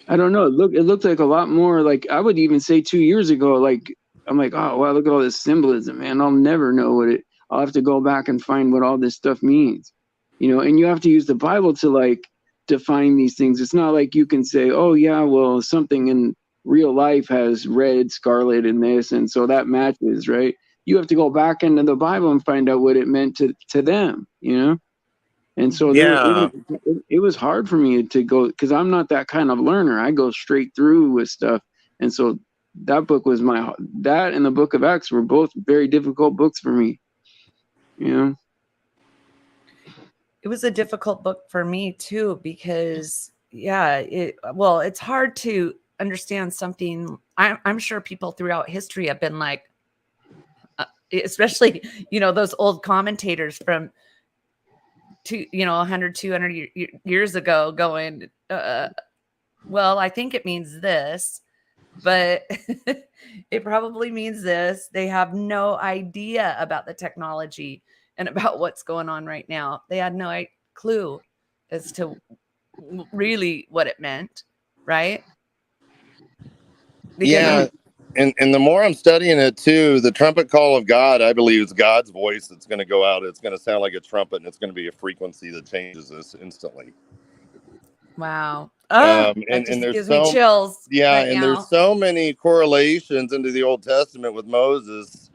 I don't know. It looked like a lot more, like, I would even say 2 years ago, like, I'm like, oh, wow, look at all this symbolism, man. I'll never know I'll have to go back and find what all this stuff means, and you have to use the Bible to, like, define these things. It's not like you can say, oh yeah, well, something in real life has red, scarlet, and this, and so that matches, right? You have to go back into the Bible and find out what it meant to them, and so it was hard for me to go, because I'm not that kind of learner. I go straight through with stuff, and so that book was that and the book of Acts were both very difficult books for me. It was a difficult book for me too, because it's hard to understand something. I'm sure people throughout history have been like, especially, those old commentators from 100, 200 years ago going, well, I think it means this. but it probably means this. They have no idea about the technology and about what's going on right now. They had no clue as to really what it meant, right? Yeah. And the more I'm studying it too, the trumpet call of God, I believe it's God's voice that's going to go out. It's going to sound like a trumpet, and it's going to be a frequency that changes this instantly. Wow. That just there's gives me chills. And there's so many correlations into the Old Testament with Moses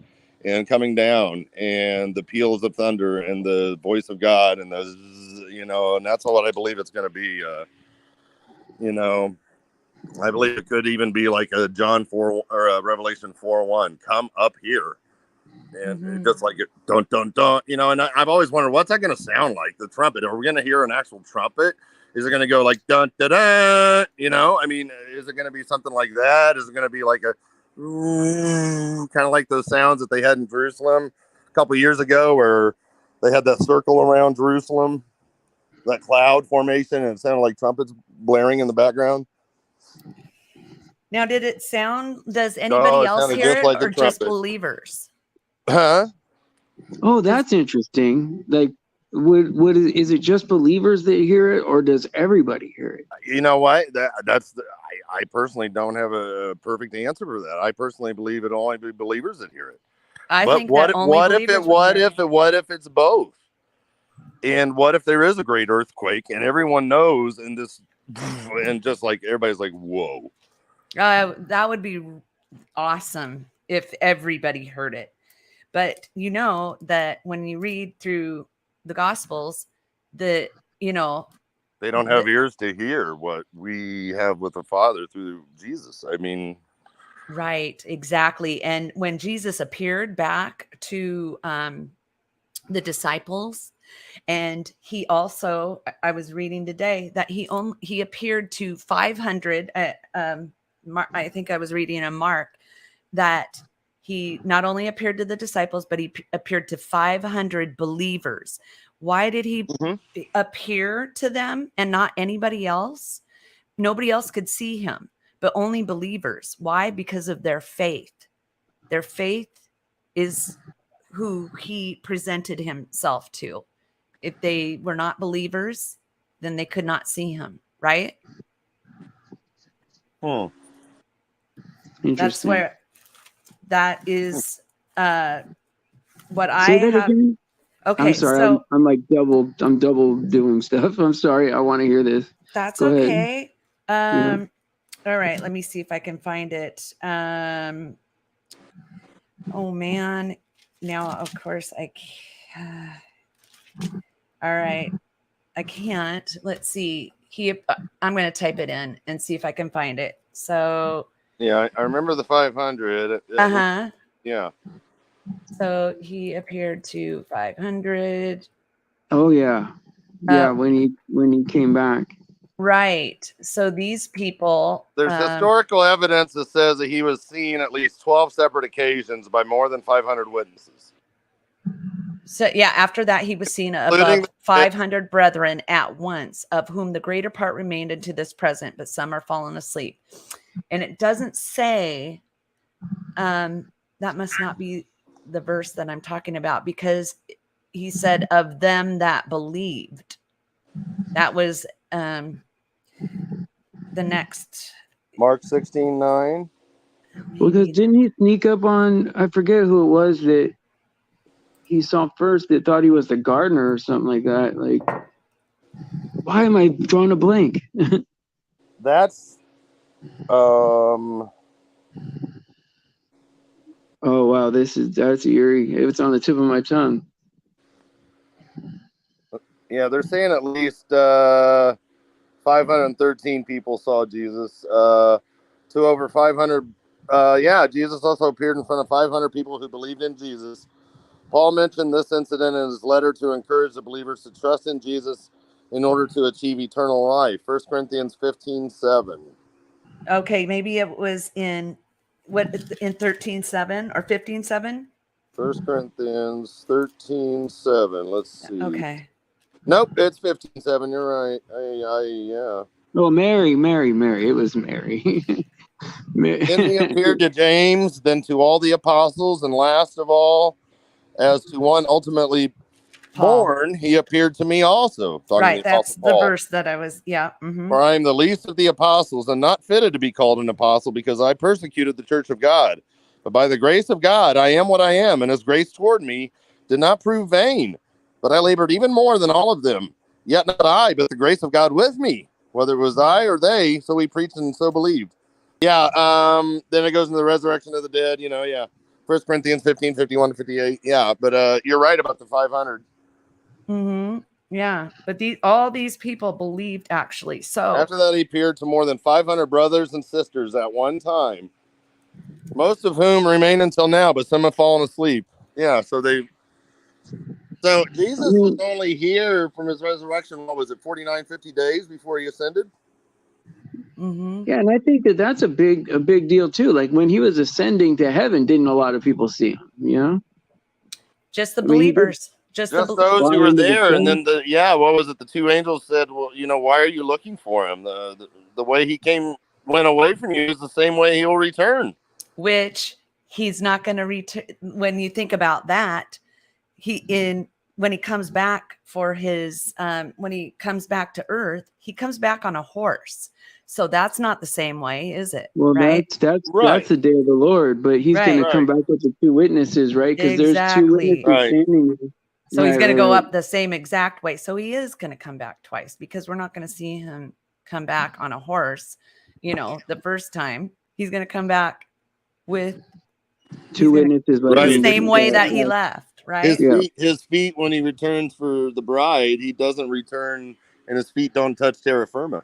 and coming down and the peals of thunder and the voice of God and those, and that's what I believe it's going to be. I believe it could even be like a John 4 or a Revelation 4:1. Come up here. And just like it, dun, dun, dun, and I've always wondered, what's that going to sound like? The trumpet. Are we going to hear an actual trumpet? Is it going to go like dun, dun, dun? I mean, is it going to be something like that? Is it going to be like a kind of like those sounds that they had in Jerusalem a couple of years ago where they had that circle around Jerusalem, that cloud formation, and it sounded like trumpets blaring in the background? Now, does anybody else hear it, or just believers? Huh? Oh, that's interesting. Like, is it just believers that hear it, or does everybody hear it? You know what? I personally don't have a perfect answer for that. I personally believe it only be believers that hear it. What if it's both? And what if there is a great earthquake and everyone knows, and just like everybody's like, whoa. That would be awesome if everybody heard it. But that when you read through the Gospels, they don't have ears to hear what we have with the Father through Jesus. I mean, right, exactly. And when Jesus appeared back to the disciples, and he also, I was reading today that he appeared to 500. I think I was reading in Mark that he not only appeared to the disciples, but he appeared to 500 believers. Why did he appear to them and not anybody else? Nobody else could see him, but only believers. Why? Because of their faith. Their faith is who he presented himself to. If they were not believers, then they could not see him, right? That's where that is what I have. Again? Okay, I'm sorry. so I'm double doing stuff. I'm sorry. I want to hear this. That's Go okay. Ahead. All right, let me see if I can find it. Oh man. Now, of course, I can't. All right. I can't. Let's see. I'm going to type it in and see if I can find it. So. Yeah, I remember the 500. Yeah. So he appeared to 500. Oh yeah. Yeah, when he came back. Right. So these people. There's historical evidence that says that he was seen at least 12 separate occasions by more than 500 witnesses. So yeah, after that he was seen above 500 brethren at once, of whom the greater part remained unto this present, but some are fallen asleep. And it doesn't say, that must not be the verse that I'm talking about, because he said of them that believed. That was the next. Mark 16:9. Well, because didn't he sneak up on, I forget who it was that he saw first that thought he was the gardener or something like that. Like, why am I drawing a blank? That's oh wow, that's eerie. It's on the tip of my tongue. Yeah, they're saying at least 513 people saw Jesus. To over 500. Jesus also appeared in front of 500 people who believed in Jesus. Paul mentioned this incident in his letter to encourage the believers to trust in Jesus in order to achieve eternal life. 1 Corinthians 15:7. Okay, maybe it was in 13:7 or 15:7? 1 Corinthians 13:7. Let's see. Okay. Nope, it's 15:7. You're right. Yeah. Oh, Mary. It was Mary. Then he appeared to James, then to all the apostles, and last of all, as to one ultimately Paul. born, he appeared to me also. Right, that's the verse that I was, For I am the least of the apostles, and not fitted to be called an apostle, because I persecuted the church of God. But by the grace of God, I am what I am, and his grace toward me did not prove vain. But I labored even more than all of them. Yet not I, but the grace of God with me, whether it was I or they, so we preached and so believed. Yeah, then it goes into the resurrection of the dead, 1 Corinthians 15, 51 to 58. Yeah, but you're right about the 500. Yeah, but all these people believed, actually. So after that, he appeared to more than 500 brothers and sisters at one time, most of whom remain until now, but some have fallen asleep. Yeah, so Jesus was only here from his resurrection, what was it, 49, 50 days before he ascended? Yeah, and I think that's a big deal too. Like when he was ascending to heaven, didn't a lot of people see him? Just the believers, just those who were there. And then what was it? The two angels said, "Well, why are you looking for him? The way he went away from you is the same way he'll return." Which he's not going to return. When you think about that, when he comes back for his when he comes back to earth, he comes back on a horse. So that's not the same way, is it? Well, right? That's the day of the Lord, but he's going to come back with the two witnesses, right? Because there's two witnesses standing there. So he's going to go up the same exact way. So he is going to come back twice, because we're not going to see him come back on a horse, the first time. He's going to come back with two witnesses, the same way that he left, right? His feet, when he returns for the bride, he doesn't return, and his feet don't touch terra firma.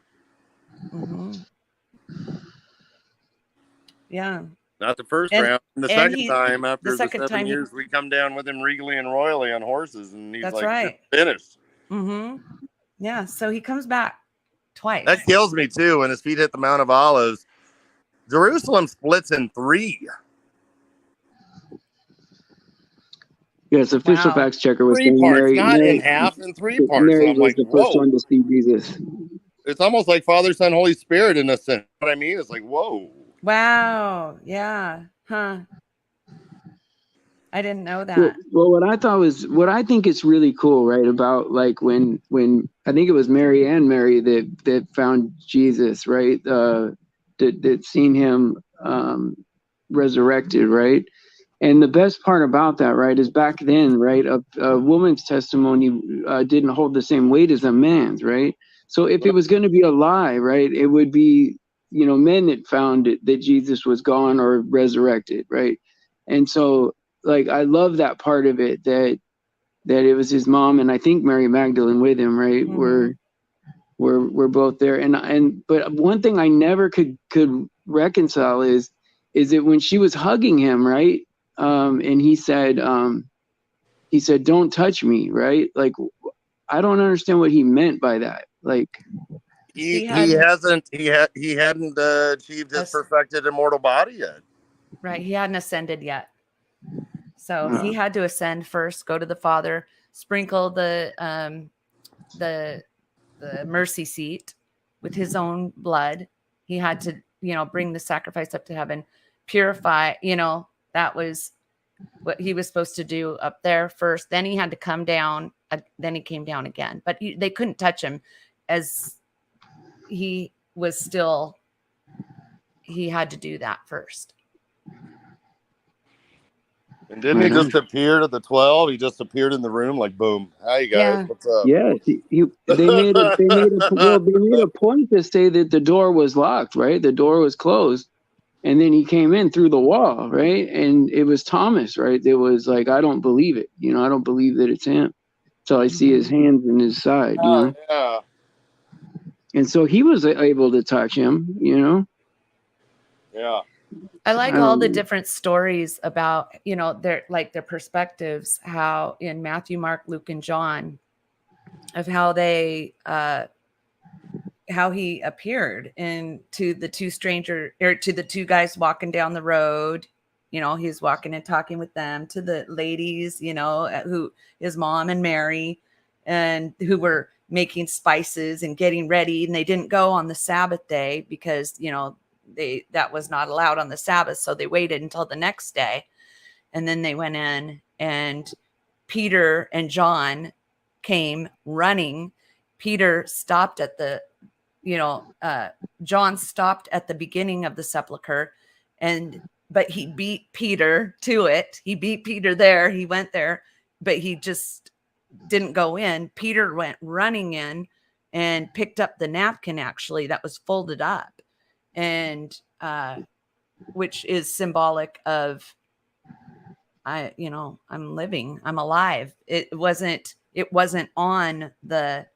Yeah. Not the first round. And the second time, after the 7 years, we come down with him regally and royally on horses, and he's finished. Yeah, so he comes back twice. That kills me too. When his feet hit the Mount of Olives, Jerusalem splits in 3. Yes, official facts checker was 3 saying parts, Mary, not in half, in 3 parts. Mary was the first one to see Jesus. It's almost like Father, Son, Holy Spirit in a sense. What I mean, it's like, whoa. Wow. Yeah. Huh. I didn't know that. Well, what I think is really cool, right? About like when I think it was Mary that found Jesus, right? That seen him resurrected, right? And the best part about that, right, is back then, right, a woman's testimony didn't hold the same weight as a man's, right? So if it was going to be a lie, right, it would be, men that found it, that Jesus was gone or resurrected, right? And so, like, I love that part of it, that it was his mom and I think Mary Magdalene with him, right? We're both there. But one thing I never could reconcile is that when she was hugging him, right? And he said, "Don't touch me," right? Like, I don't understand what he meant by that. Like, he hadn't achieved his perfected immortal body yet. Right, he hadn't ascended yet. So he had to ascend first, go to the Father, sprinkle the mercy seat with his own blood. He had to, bring the sacrifice up to heaven, purify, that was what he was supposed to do up there first. Then he had to come down. Then he came down again. But they couldn't touch him, as he was still, he had to do that first. And didn't he just appear to the 12? He just appeared in the room like, boom. Hi, guys. Yeah. What's up? Yeah. They made a point to say that the door was locked, right? The door was closed. And then he came in through the wall, right? And it was Thomas, right? It was like, I don't believe it. I don't believe that it's him. So I see his hands in his side, Yeah. And so he was able to touch him, Yeah. I like all the different stories about, their perspectives, how in Matthew, Mark, Luke, and John, of how they, how he appeared to the two guys walking down the road. He's walking and talking with them, to the ladies, who his mom and Mary, and who were making spices and getting ready. And they didn't go on the Sabbath day because, that was not allowed on the Sabbath. So they waited until the next day. And then they went in, and Peter and John came running. Peter stopped at the, John stopped at the beginning of the sepulcher, but he beat Peter to it. He beat Peter there. He went there, but he just didn't go in. Peter went running in and picked up the napkin, actually, that was folded up, and which is symbolic of, I'm living, I'm alive. It wasn't on the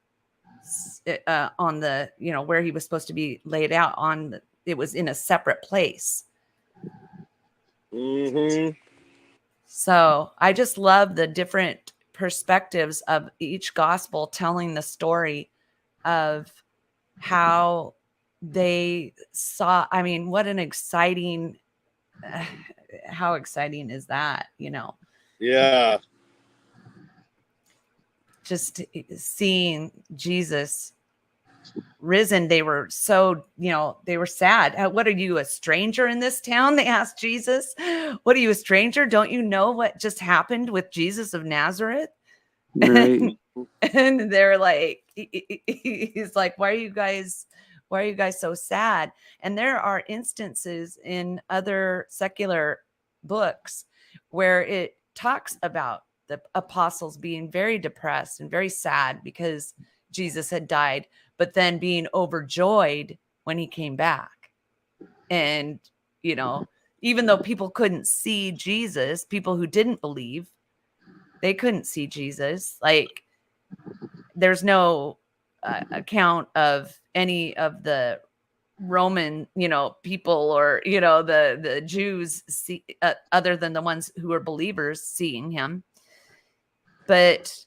where he was supposed to be laid out on. It was in a separate place. Mm-hmm. So I just love the different perspectives of each gospel telling the story of how they saw. I mean, what an exciting, how exciting is that, Yeah. Just seeing Jesus risen. They were so, they were sad. What are you, a stranger in this town? They asked Jesus. What are you, a stranger? Don't you know what just happened with Jesus of Nazareth? Right. And they're like, he's like, why are you guys so sad? And there are instances in other secular books where it talks about the apostles being very depressed and very sad because Jesus had died, but then being overjoyed when he came back. And, even though people couldn't see Jesus, people who didn't believe, they couldn't see Jesus. Like, there's no account of any of the Roman, people, or, the Jews see, other than the ones who are believers, seeing him. But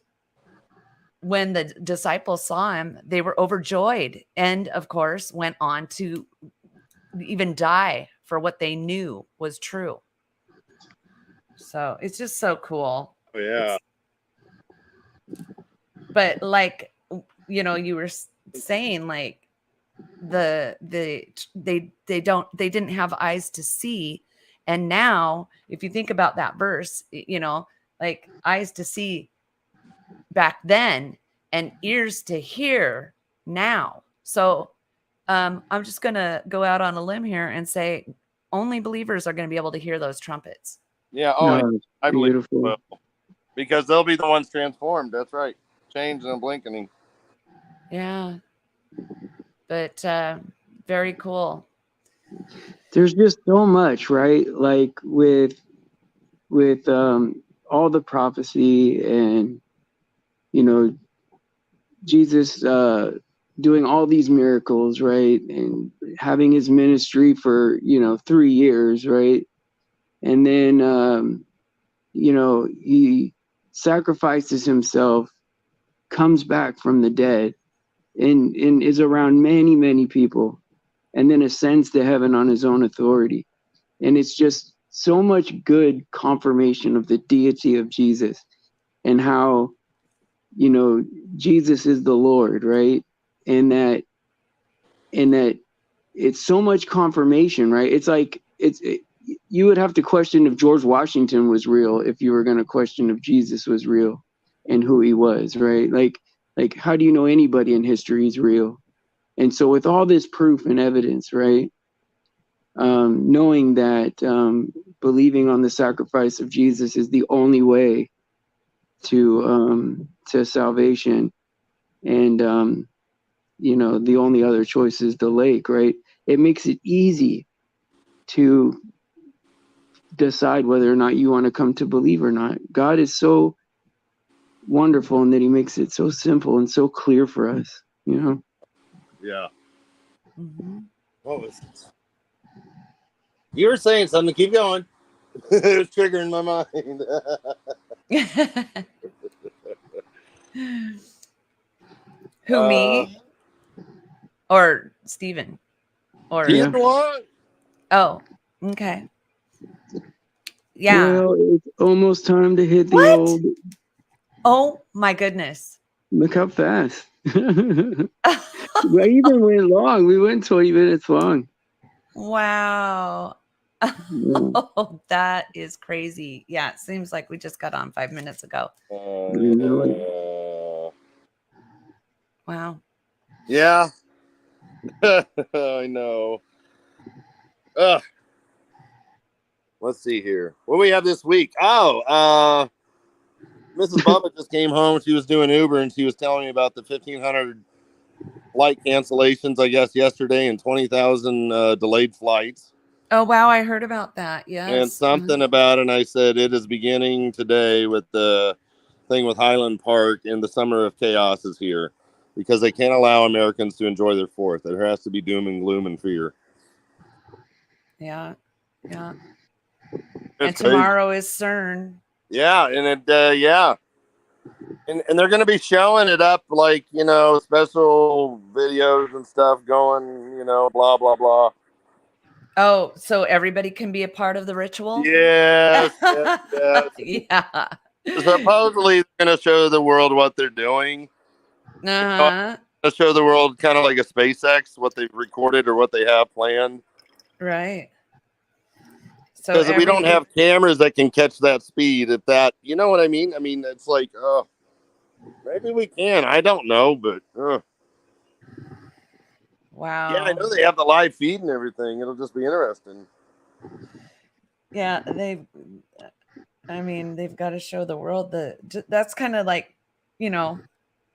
when the disciples saw him, they were overjoyed, and of course went on to even die for what they knew was true. So it's just so cool. Oh, yeah. But like, you were saying, like, they didn't have eyes to see. And now if you think about that verse, like, eyes to see back then and ears to hear now. So I'm just going to go out on a limb here and say only believers are going to be able to hear those trumpets. Yeah. Oh, I believe so. Because they'll be the ones transformed. That's right. Changed and blinking. Yeah. But very cool. There's just so much, right? Like with all the prophecy and, Jesus doing all these miracles, right? And having his ministry for, 3 years, right? And then, he sacrifices himself, comes back from the dead, and is around many, many people, and then ascends to heaven on his own authority. And it's just so much good confirmation of the deity of Jesus and how, Jesus is the Lord, right? And that it's so much confirmation, right? It's like, you would have to question if George Washington was real if you were going to question if Jesus was real and who he was, right? Like how do you know anybody in history is real? And so with all this proof and evidence, right, knowing that believing on the sacrifice of Jesus is the only way to salvation, and the only other choice is the lake, right? It makes it easy to decide whether or not you want to come to believe or not. God is so wonderful in that he makes it so simple and so clear for us, Yeah. Mm-hmm. What was this? You were saying something. Keep going. It was triggering my mind. Who, me? Or Stephen? Or You know what? Oh, okay. Yeah. Well, it's almost time to hit the What? old. Oh my goodness. Look how fast. We even went long. We went 20 minutes long. Wow. Yeah. Oh, that is crazy. Yeah, it seems like we just got on 5 minutes ago. Wow. Yeah. I know. Let's see here. What do we have this week? Oh, Mrs. Bubba just came home. She was doing Uber, and she was telling me about the 1,500 flight cancellations, I guess, yesterday, and 20,000 delayed flights. Oh, wow. I heard about that. Yes. And something about it, and I said, it is beginning today with the thing with Highland Park, and the summer of chaos is here, because they can't allow Americans to enjoy their 4th. There has to be doom and gloom and fear. Yeah. Yeah. It's and tomorrow is CERN. Yeah. And yeah. And they're going to be showing it up, like, you know, special videos and stuff going, you know, blah, blah, blah. Oh, so everybody can be a part of the ritual? Yes. Yes. Yeah. Supposedly they're going to show the world what they're doing. Uh-huh. To show the world kind of like a SpaceX, what they've recorded or what they have planned. Right. So because we don't have cameras that can catch that speed. If that, you know what I mean? I mean, it's like, oh, maybe we can. I don't know, but wow. Yeah, I know they have the live feed and everything. It'll just be interesting. Yeah, they've got to show the world that's kind of like, you know,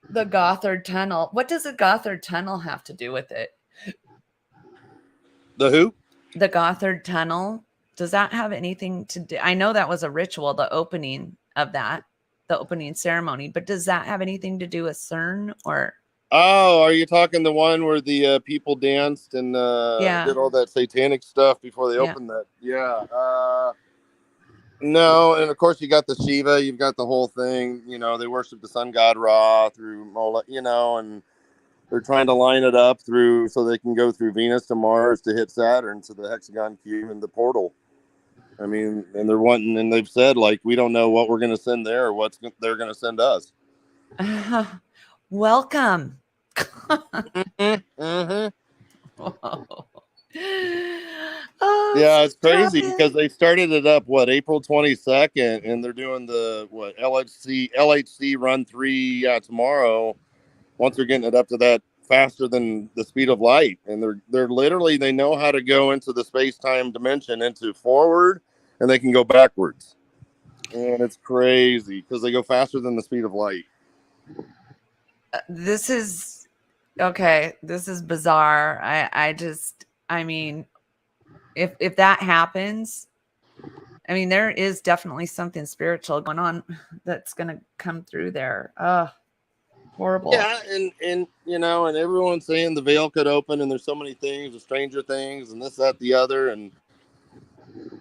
the Gothard Tunnel. What does the Gothard Tunnel have to do with it? The who? The Gothard Tunnel. Does that have anything to do? I know that was a ritual, the opening of that, the opening ceremony, but does that have anything to do with CERN or? Oh, are you talking the one where the people danced and did all that satanic stuff before they opened that? Yeah. No, and of course you got the Shiva, you've got the whole thing. You know, they worship the sun god Ra through Mola, you know, and they're trying to line it up through so they can go through Venus to Mars to hit Saturn to the hexagon cube and the portal. I mean, and they're wanting, and they've said, like, we don't know what we're going to send there or they're going to send us. Welcome. Mm-hmm. Oh, yeah, it's crazy because they started it up, April 22nd, and they're doing the, LHC run 3 tomorrow. Once they're getting it up to that faster than the speed of light, and they're literally, they know how to go into the space-time dimension into forward, and they can go backwards, and it's crazy because they go faster than the speed of light. This is okay. This is bizarre. I mean, if that happens, I mean, there is definitely something spiritual going on that's going to come through there. Horrible. Yeah, and you know, and everyone's saying the veil could open, and there's so many things, the Stranger Things, and this, that, the other, and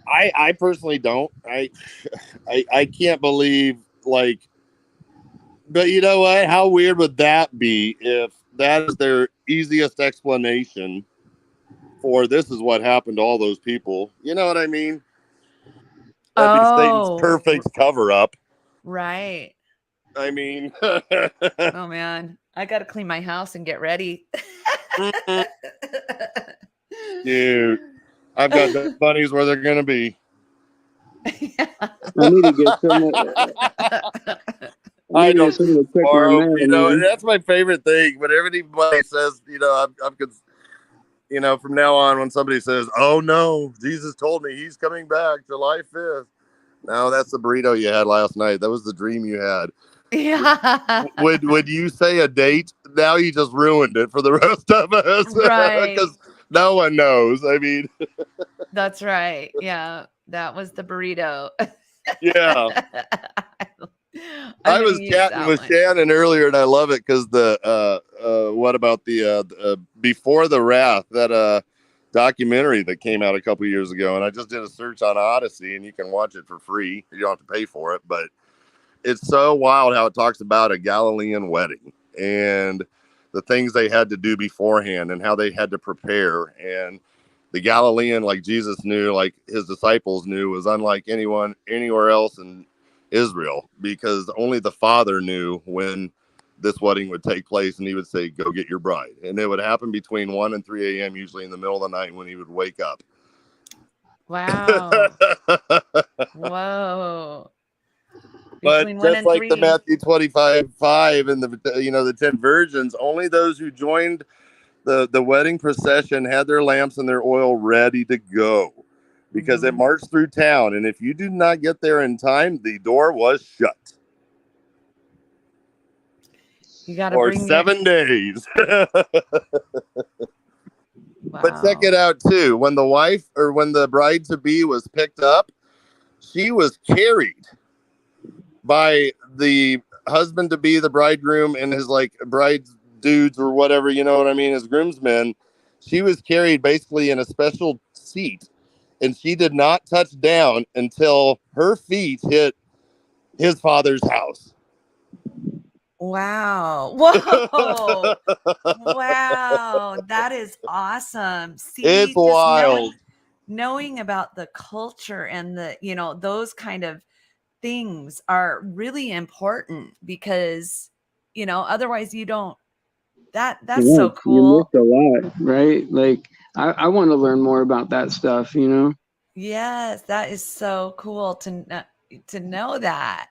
I personally don't. I can't believe, like, but you know what? How weird would that be if that is their easiest explanation for this is what happened to all those people? You know what I mean? That'd be Satan's perfect cover up. Right. I mean, oh man, I got to clean my house and get ready. Dude, I've got the bunnies where they're going to be. Yeah. I need to get some. I don't borrow, you know, and that's my favorite thing. But everybody says, you know, I'm you know, from now on, when somebody says, "Oh no, Jesus told me he's coming back July 5th," no, that's the burrito you had last night. That was the dream you had. Yeah. Would you say a date? Now you just ruined it for the rest of us, right? Because no one knows. I mean, that's right. Yeah, that was the burrito. Yeah. I was chatting with Shannon earlier, and I love it because what about the Before the Wrath, that documentary that came out a couple years ago, and I just did a search on Odyssey, and you can watch it for free. You don't have to pay for it, but it's so wild how it talks about a Galilean wedding and the things they had to do beforehand and how they had to prepare. And the Galilean, like Jesus knew, like his disciples knew, was unlike anyone anywhere else in Israel, because only the Father knew when this wedding would take place, and he would say, "Go get your bride," and it would happen between 1 and 3 a.m. usually in the middle of the night when he would wake up. Wow. Whoa. But Between 1 just and like 3. the Matthew 25:5 and the 10 virgins, only those who joined the wedding procession had their lamps and their oil ready to go, because it marched through town, and if you did not get there in time, the door was shut. You got to or bring 7 days. Wow. But check it out too. When the wife, or when the bride to be was picked up, she was carried by the husband to be, the bridegroom, and his like bride dudes or whatever, you know what I mean, his groomsmen. She was carried basically in a special seat, and she did not touch down until her feet hit his father's house. Wow. Whoa. Wow. That is awesome. See, It's wild. Knowing about the culture and the, you know, those kind of things are really important, because, you know, otherwise you don't, that's so cool. You miss a lot, right? Like I want to learn more about that stuff, you know? Yes, that is so cool to know that.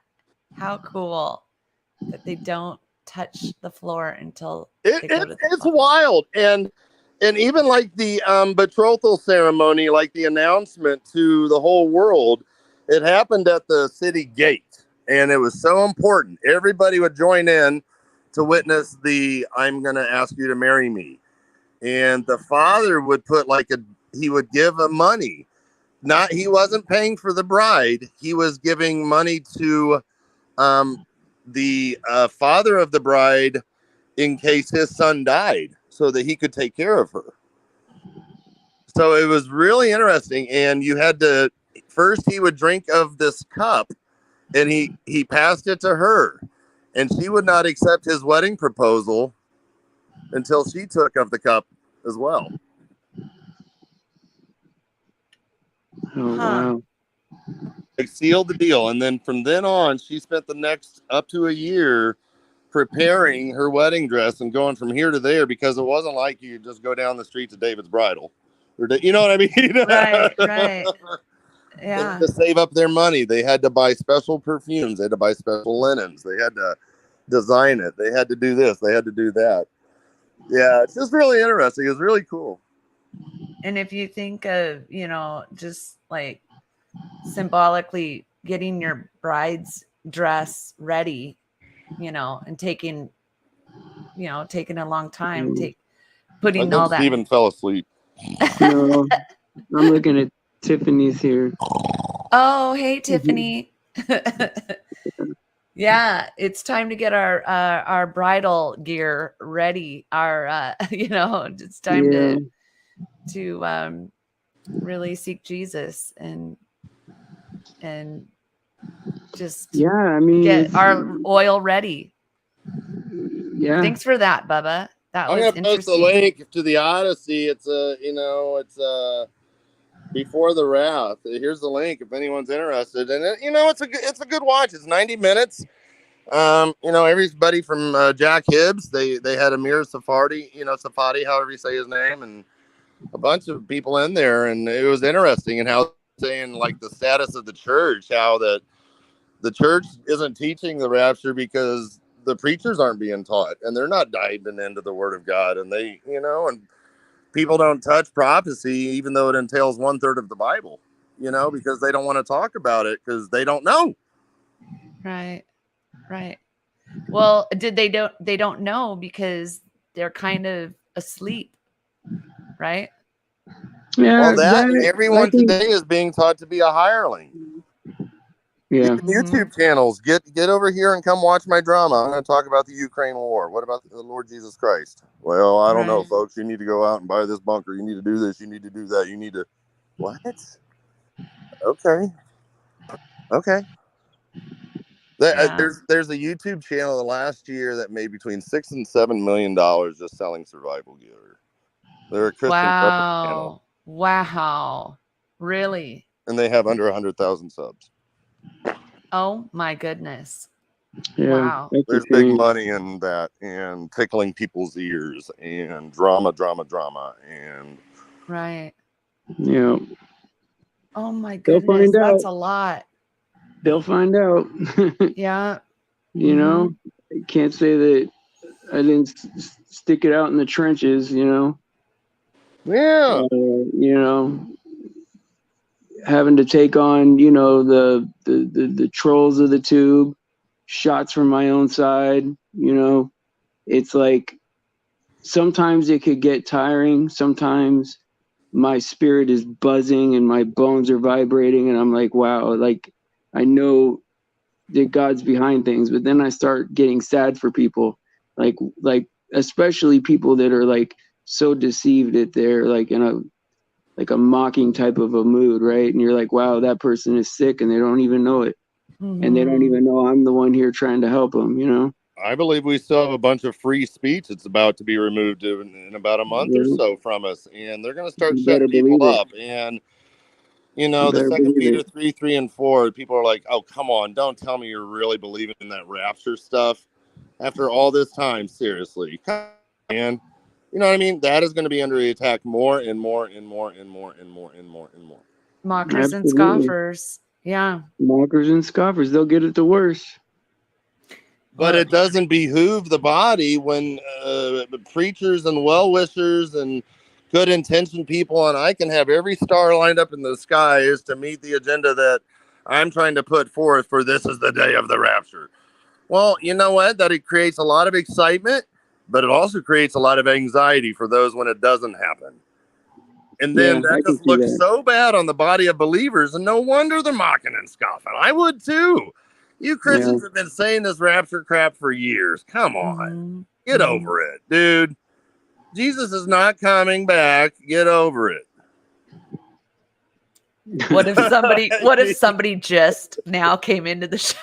How cool that they don't touch the floor until they go to the It's wild. And even like the betrothal ceremony, like the announcement to the whole world, it happened at the city gate, and it was so important. Everybody would join in to witness the "I'm going to ask you to marry me," and the father would put he would give a money. He wasn't paying for the bride. He was giving money to the father of the bride in case his son died, so that he could take care of her. So it was really interesting. And you had to, first he would drink of this cup, and he passed it to her, and she would not accept his wedding proposal until she took of the cup as well. Oh, wow. They sealed the deal. And then from then on, she spent the next up to a year preparing her wedding dress and going from here to there, because it wasn't like you just go down the street to David's Bridal, or you know what I mean? Right. Yeah. To save up their money, they had to buy special perfumes, they had to buy special linens, they had to design it, they had to do this, they had to do that. Yeah, it's just really interesting. It's really cool. And if you think of, you know, just like symbolically getting your bride's dress ready, you know, and taking a long time, putting all that. Steven fell asleep. No, I'm looking at Tiffany's here. Oh, hey, Tiffany. Yeah, it's time to get our bridal gear ready. It's time to really seek Jesus and just get our oil ready. Yeah. Thanks for that, Bubba. That was interesting. I'm gonna post a link to the Odyssey. It's Before the Wrath. Here's the link if anyone's interested. And it's a good watch. It's 90 minutes. Everybody from Jack Hibbs, they had Amir Safadi, however you say his name, and a bunch of people in there, and it was interesting. And how saying like the status of the church, how that the church isn't teaching the rapture because the preachers aren't being taught, and they're not diving into the Word of God, and and people don't touch prophecy, even though it entails 1/3 of the Bible, because they don't want to talk about it because they don't know. Right. Well, they don't know because they're kind of asleep, right? Yeah. Well, everyone today is being taught to be a hireling. Yeah. YouTube channels, get over here and come watch my drama. I'm going to talk about the Ukraine war. What about the Lord Jesus Christ? Well, I don't know, folks. You need to go out and buy this bunker. You need to do this. You need to do that. You need to what? Okay. There's a YouTube channel the last year that made between $6 and $7 million just selling survival gear. They're a Christian channel. Wow. Really? And they have under 100,000 subs. Oh my goodness. Yeah, Wow. that's There's the big thing. money in that, and tickling people's ears, and drama, and Right. Yeah, Oh my they'll goodness. find That's out. a lot. They'll find out. Yeah. You know, can't say that I didn't stick it out in the trenches. yeah. You know, having to take on the trolls of the tube, shots from my own side. It's like sometimes it could get tiring. Sometimes my spirit is buzzing and my bones are vibrating, and I'm like, wow, like I know that God's behind things. But then I start getting sad for people, like especially people that are like so deceived that they're like in a mocking type of a mood, right? And you're like, wow, that person is sick and they don't even know it. And they don't even know I'm the one here trying to help them. I believe we still have a bunch of free speech. It's about to be removed in about a month or so from us, and they're going to start You better shutting people believe it. up. And You the better Second believe Peter it. 3, and 4, people are like, "Oh, come on! Don't tell me you're really believing in that rapture stuff after all this time. Seriously, come on, man. You know what I mean? That is going to be under attack more and more and more and more and more and more and more. Mockers and Absolutely. scoffers. Yeah. Mockers and scoffers, they'll get it the worst. But Well, it doesn't behoove the body when preachers and well-wishers and good intentioned people, and I can have every star lined up in the sky is to meet the agenda that I'm trying to put forth for this is the day of the rapture. Well, you know what? That it creates a lot of excitement, but it also creates a lot of anxiety for those when it doesn't happen. And then Yeah, that I can just see looks that. so bad on the body of believers, and no wonder they're mocking and scoffing. I would too. You Christians have been saying this rapture crap for years. Come on. Get over it, dude. Jesus is not coming back. Get over it. what if somebody just now came into the show?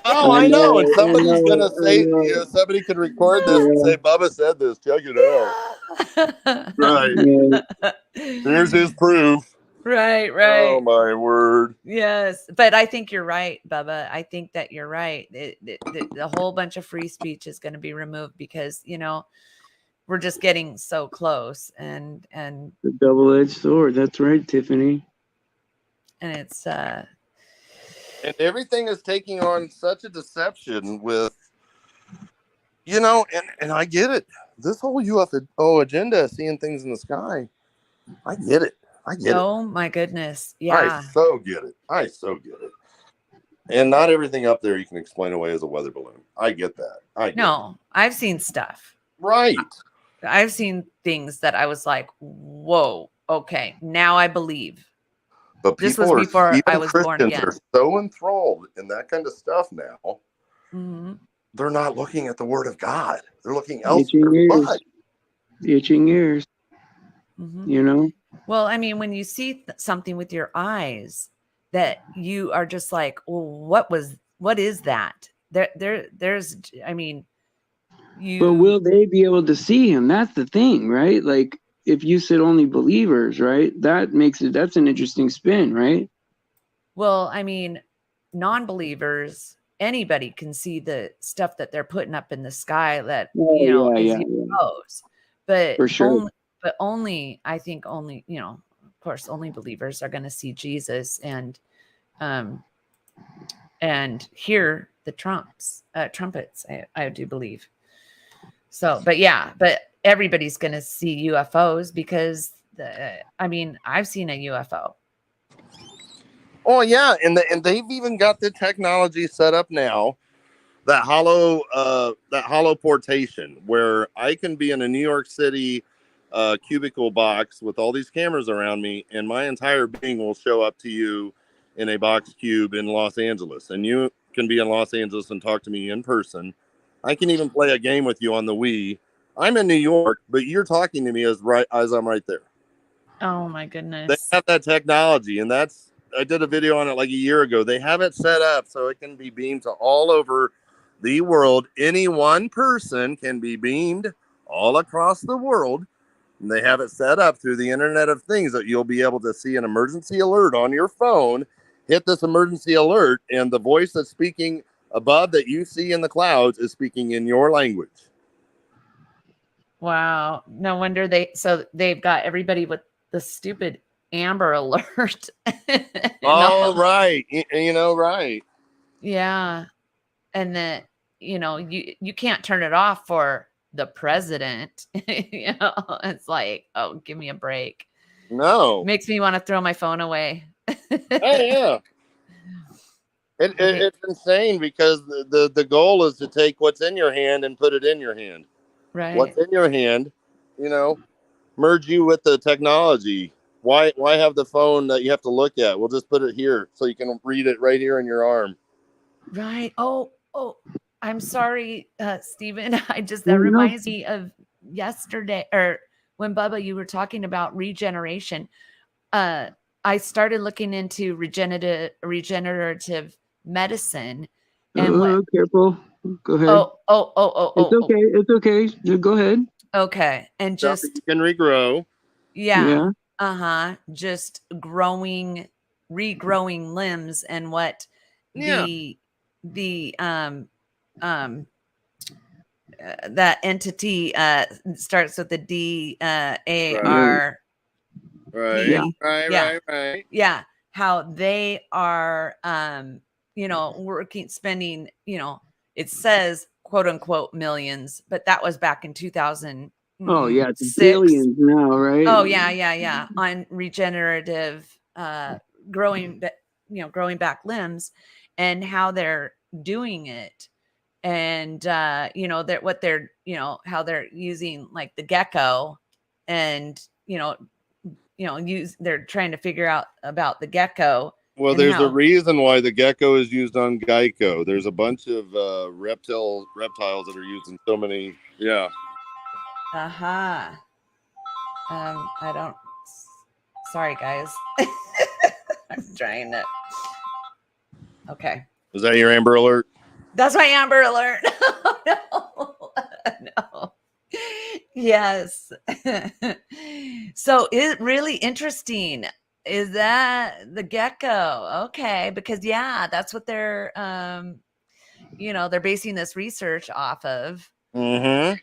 Oh, I know. And somebody's going to say, somebody could record this and say, Bubba said this. Check it out. Right. Yeah. Here's his proof. Right. Oh, my word. Yes. But I think you're right, Bubba. I think that you're right. The whole bunch of free speech is going to be removed because, we're just getting so close and The double-edged sword. That's right, Tiffany. And it's and everything is taking on such a deception with and I get it. This whole UFO agenda, seeing things in the sky, I get it. Oh my goodness. Yeah. I so get it. And not everything up there you can explain away as a weather balloon. I get that. I've seen stuff. Right. I've seen things that I was like, whoa, okay, now I believe. But this was before I was born again. Are so enthralled in that kind of stuff now. They're not looking at the Word of God. They're looking elsewhere. Itching ears. Well, I mean, when you see something with your eyes that you are just like, well, what is that? There's, I mean, But will they be able to see him? That's the thing, right? Like, if you said only believers, right? That's an interesting spin, right? Well, I mean, non-believers, anybody can see the stuff that they're putting up in the sky that, is UFOs. But for sure. I think only, of course, only believers are going to see Jesus and hear the trumpets, I do believe. So, but everybody's going to see UFOs because I've seen a UFO. Oh yeah, and they've even got the technology set up now, that hollow portation, where I can be in a New York City cubicle box with all these cameras around me, and my entire being will show up to you in a box cube in Los Angeles, and you can be in Los Angeles and talk to me in person. I can even play a game with you on the Wii. I'm in New York, but you're talking to me as I'm right there. Oh my goodness. They have that technology, and I did a video on it like a year ago. They have it set up so it can be beamed to all over the world. Any one person can be beamed all across the world. And they have it set up through the Internet of Things that you'll be able to see an emergency alert on your phone, hit this emergency alert, and the voice that's speaking above that you see in the clouds is speaking in your language. Wow. No wonder they've got everybody with the stupid Amber Alert. Oh, right. Right. Yeah. And then, you can't turn it off for the president. It's like, oh, give me a break. No. Makes me want to throw my phone away. Oh, yeah. It's insane because the goal is to take what's in your hand and put it in your hand. Right. What's in your hand, merge you with the technology. Why have the phone that you have to look at? We'll just put it here so you can read it right here in your arm. Right. Oh, I'm sorry, Stephen. That reminds me of yesterday, or when Bubba, you were talking about regeneration. I started looking into regenerative medicine. And careful. Go ahead. Oh. It's okay. It's okay. Just go ahead. Okay. And just you can regrow. Yeah. Just regrowing limbs, and what that entity starts with the DAR. Right. Yeah. How they are spending, it says quote unquote millions, but that was back in 2000. Oh yeah, it's billions now, right? Oh yeah. On regenerative growing back limbs, and how they're doing it. And how they're using like the gecko, and they're trying to figure out about the gecko. Well, there's a reason why the gecko is used on Geico. There's a bunch of reptiles that are used in so many. Yeah. I don't. Sorry, guys. I'm trying to. Okay. Is that your Amber Alert? That's my Amber Alert. Oh, no. Yes. So it's really interesting. Is that the gecko? Okay, because that's what they're they're basing this research off of. Mm-hmm.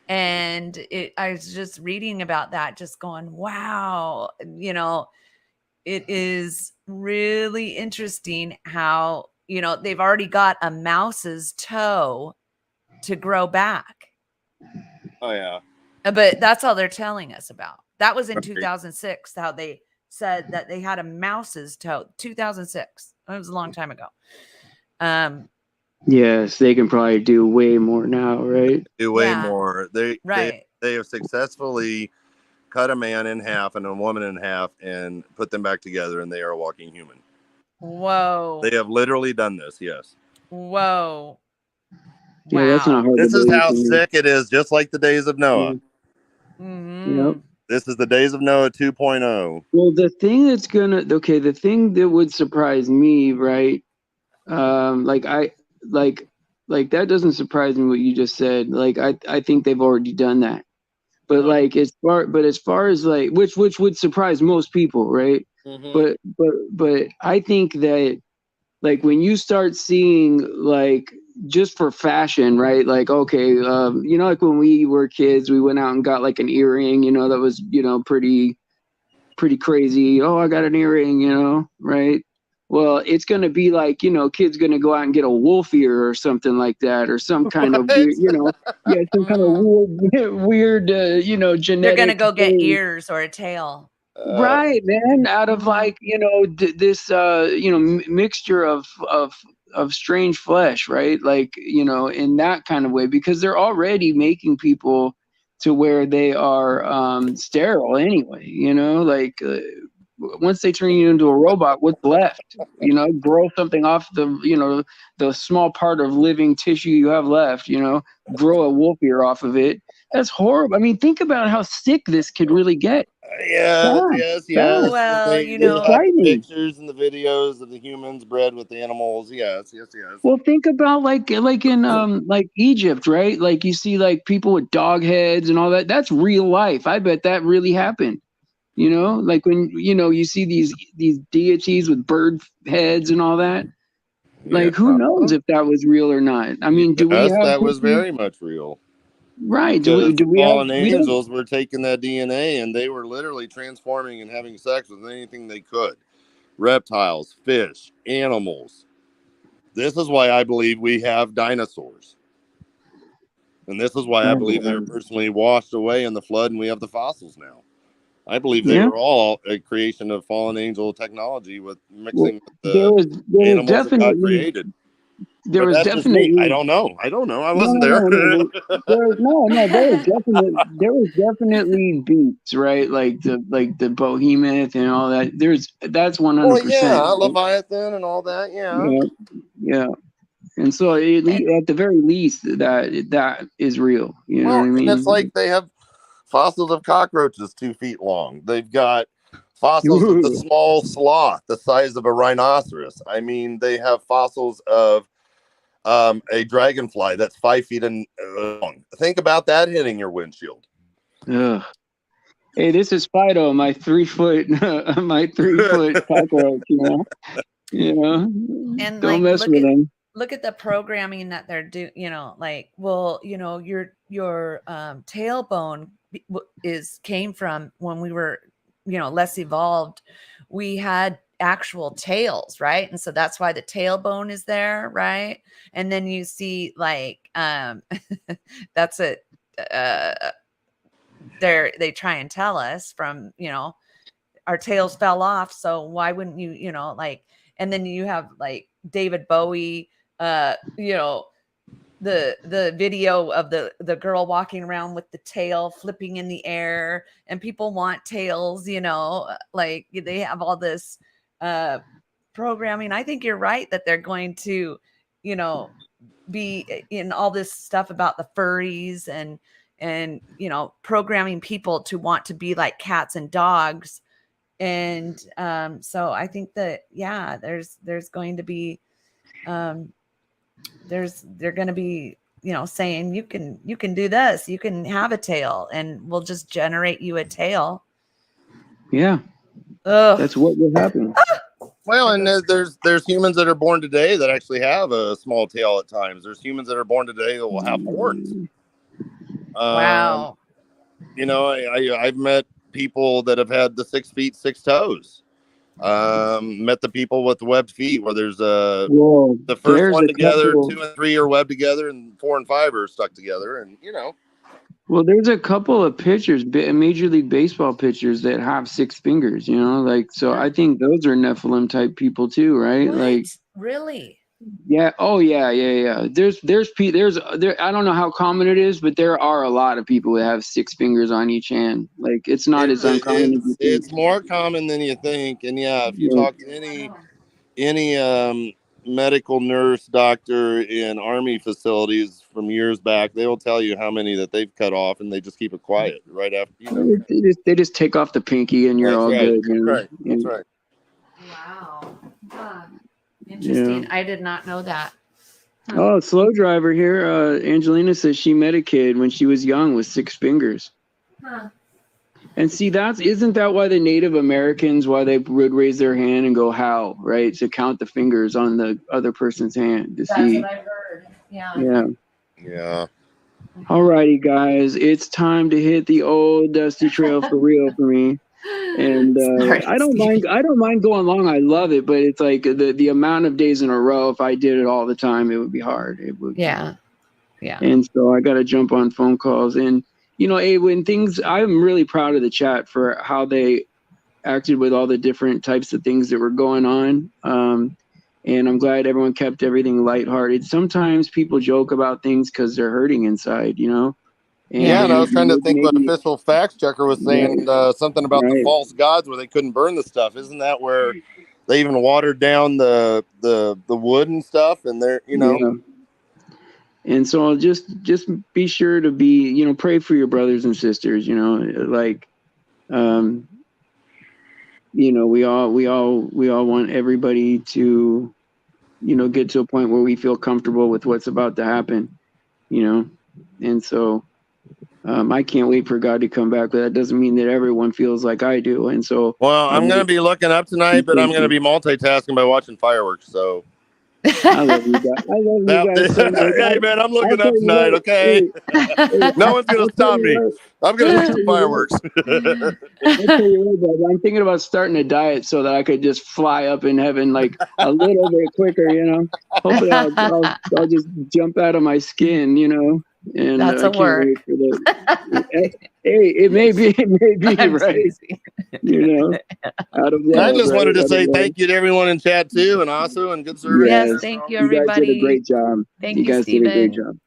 And I was just reading about that, just going, wow, it is really interesting how, they've already got a mouse's toe to grow back. Oh, yeah. But that's all they're telling us about. That was in 2006, how they said that they had a mouse's toe. 2006. That was a long time ago. Yes, they can probably do way more now, right? Do way more. They have successfully cut a man in half and a woman in half and put them back together, and they are a walking human. Whoa. They have literally done this, yes. Whoa. Yeah, that's not hard. This is how sick it is, just like the days of Noah. Mm-hmm. Yep. This is the days of Noah 2.0. Well, the thing that would surprise me, right? Like that doesn't surprise me what you just said. Like I think they've already done that. But like as far as like which would surprise most people, right? Mm-hmm. But I think that like when you start seeing like just for fashion, right? Like okay, like when we were kids, we went out and got like an earring, that was pretty crazy. Oh, I got an earring, right? Well, it's going to be like, kids going to go out and get a wolf ear or something like that, or some kind of weird, some kind of weird, genetic. They're going to go get ears or a tail. Right, man. Out of like, this, mixture of strange flesh, right? Like, in that kind of way, because they're already making people to where they are sterile anyway, like once they turn you into a robot, what's left? Grow something off the small part of living tissue you have left, grow a wolf ear off of it. That's horrible. I mean, think about how sick this could really get. Yes. Well, the pictures and the videos of the humans bred with the animals. Yes. Well, think about like in like Egypt, right? Like you see like people with dog heads and all that. That's real life. I bet that really happened. Like when you see these deities with bird heads and all that. Like, who knows if that was real or not? I mean, do we Yes, have that was very much real. Right? Because Do the we have? fallen We don't. angels were taking that DNA and they were literally transforming and having sex with anything they could. Reptiles, fish, animals. This is why I believe we have dinosaurs. And this is why I believe they were personally washed away in the flood and we have the fossils now. I believe they were all a creation of fallen angel technology with mixing with the animals that God created. There But was that's just me. definitely. I don't know. I wasn't There there. There was definitely beats, right? Like the behemoth and all that. That's 100%. Well, yeah, Leviathan and all that. Yeah. And so at the very least, that is real. You know what I mean? And it's like they have fossils of cockroaches 2 feet long. They've got fossils of the small sloth, the size of a rhinoceros. I mean, they have fossils of a dragonfly that's 5 feet long. Think about that hitting your windshield. Ugh. Hey, this is Fido, my 3 foot, cockroach. And don't mess with him. Look at the programming that they're doing. Your tailbone came from when we were, less evolved. We had actual tails, right? And so that's why the tailbone is there, right? And then you see like that's it. They try and tell us from our tails fell off, so why wouldn't you like? And then you have like David Bowie, the video of the girl walking around with the tail flipping in the air, and people want tails, like they have all this programming. I think you're right that they're going to, be in all this stuff about the furries and programming people to want to be like cats and dogs. And so I think that there's going to be they're going to be saying you can do this, you can have a tail, and we'll just generate you a tail. Yeah. That's what will happen. Well, and there's humans that are born today that actually have a small tail at times. There's humans that are born today that will have horns. Wow. I've met people that have had the 6 feet, 6 toes. Met the people with the webbed feet where there's the first one together, 2 and 3 are webbed together, and 4 and 5 are stuck together, and Well, there's a couple of pitchers, Major League Baseball pitchers, that have 6 fingers. So I think those are Nephilim type people too, right? What? Like, really? Yeah. Oh, yeah. There's I don't know how common it is, but there are a lot of people who have 6 fingers on each hand. Like, it's not as uncommon as you think. It's more common than you think. And if you talk to any medical nurse, doctor in Army facilities from years back, they will tell you how many that they've cut off, and they just keep it quiet right after. They just take off the pinky, and you're all good. That's right. Wow. Interesting. I did not know that. Oh, Slow Driver here. Angelina says she met a kid when she was young with 6 fingers. And see, isn't that why the Native Americans, why they would raise their hand and go how, right? To count the fingers on the other person's hand to see. That's what I heard. Yeah. All righty, guys. It's time to hit the old dusty trail for real for me. And I don't mind going long. I love it, but it's like the amount of days in a row. If I did it all the time, it would be hard. It would. Yeah. And so I got to jump on phone calls. And I'm really proud of the chat for how they acted with all the different types of things that were going on. And I'm glad everyone kept everything lighthearted. Sometimes people joke about things because they're hurting inside, And I was trying to think what official facts checker was saying, something about the false gods where they couldn't burn the stuff. Isn't that where they even watered down the wood and stuff? And they're, Yeah. And so just be sure to be, pray for your brothers and sisters, we all want everybody to, get to a point where we feel comfortable with what's about to happen, and so I can't wait for God to come back, but that doesn't mean that everyone feels like I do. And so, I'm going to be looking up tonight, but I'm going to be multitasking by watching fireworks. So I love you guys. I love you guys so much. Hey man, I'm looking up tonight. Okay, no one's gonna stop me. I'm gonna shoot some fireworks. I'll tell you what, brother, I'm thinking about starting a diet so that I could just fly up in heaven like a little bit quicker. Hopefully I'll just jump out of my skin. And That's I a can't work. wait for that. Hey, it may be I'm right. teasing. Out of love, I just wanted to say love. thank you to everyone in chat too, and Asu and good service. Yes, thank you, everybody. You guys did a great job. Thank you you, guys Stephen. did a great job.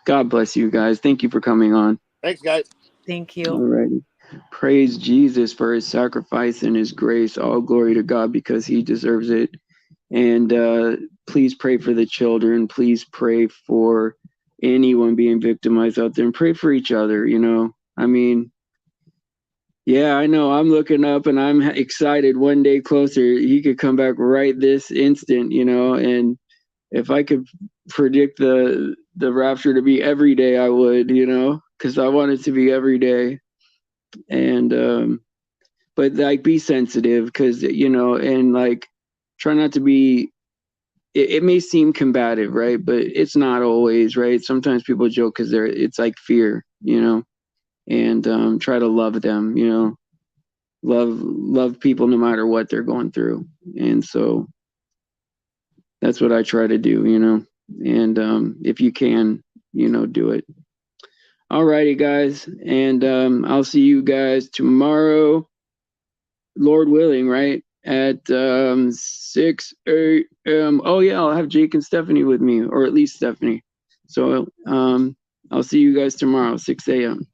God bless you guys. Thank you for coming on. Thanks, guys. Thank you. All right. Praise Jesus for his sacrifice and his grace. All glory to God because he deserves it. And please pray for the children. Please pray for anyone being victimized out there, and pray for each other. I mean, yeah, I know. I'm looking up and I'm excited. One day closer, he could come back right this instant. And if I could predict the rapture to be every day, I would. Because I want it to be every day. And but like, be sensitive, because and like, try not to be. It may seem combative, right? But it's not always, right? Sometimes people joke because it's like fear, and try to love them, love people no matter what they're going through. And so that's what I try to do, and if you can, do it. All righty, guys. And I'll see you guys tomorrow, Lord willing, right? At 6 a.m. Oh yeah, I'll have Jake and Stephanie with me, or at least Stephanie. So I'll see you guys tomorrow, 6 a.m.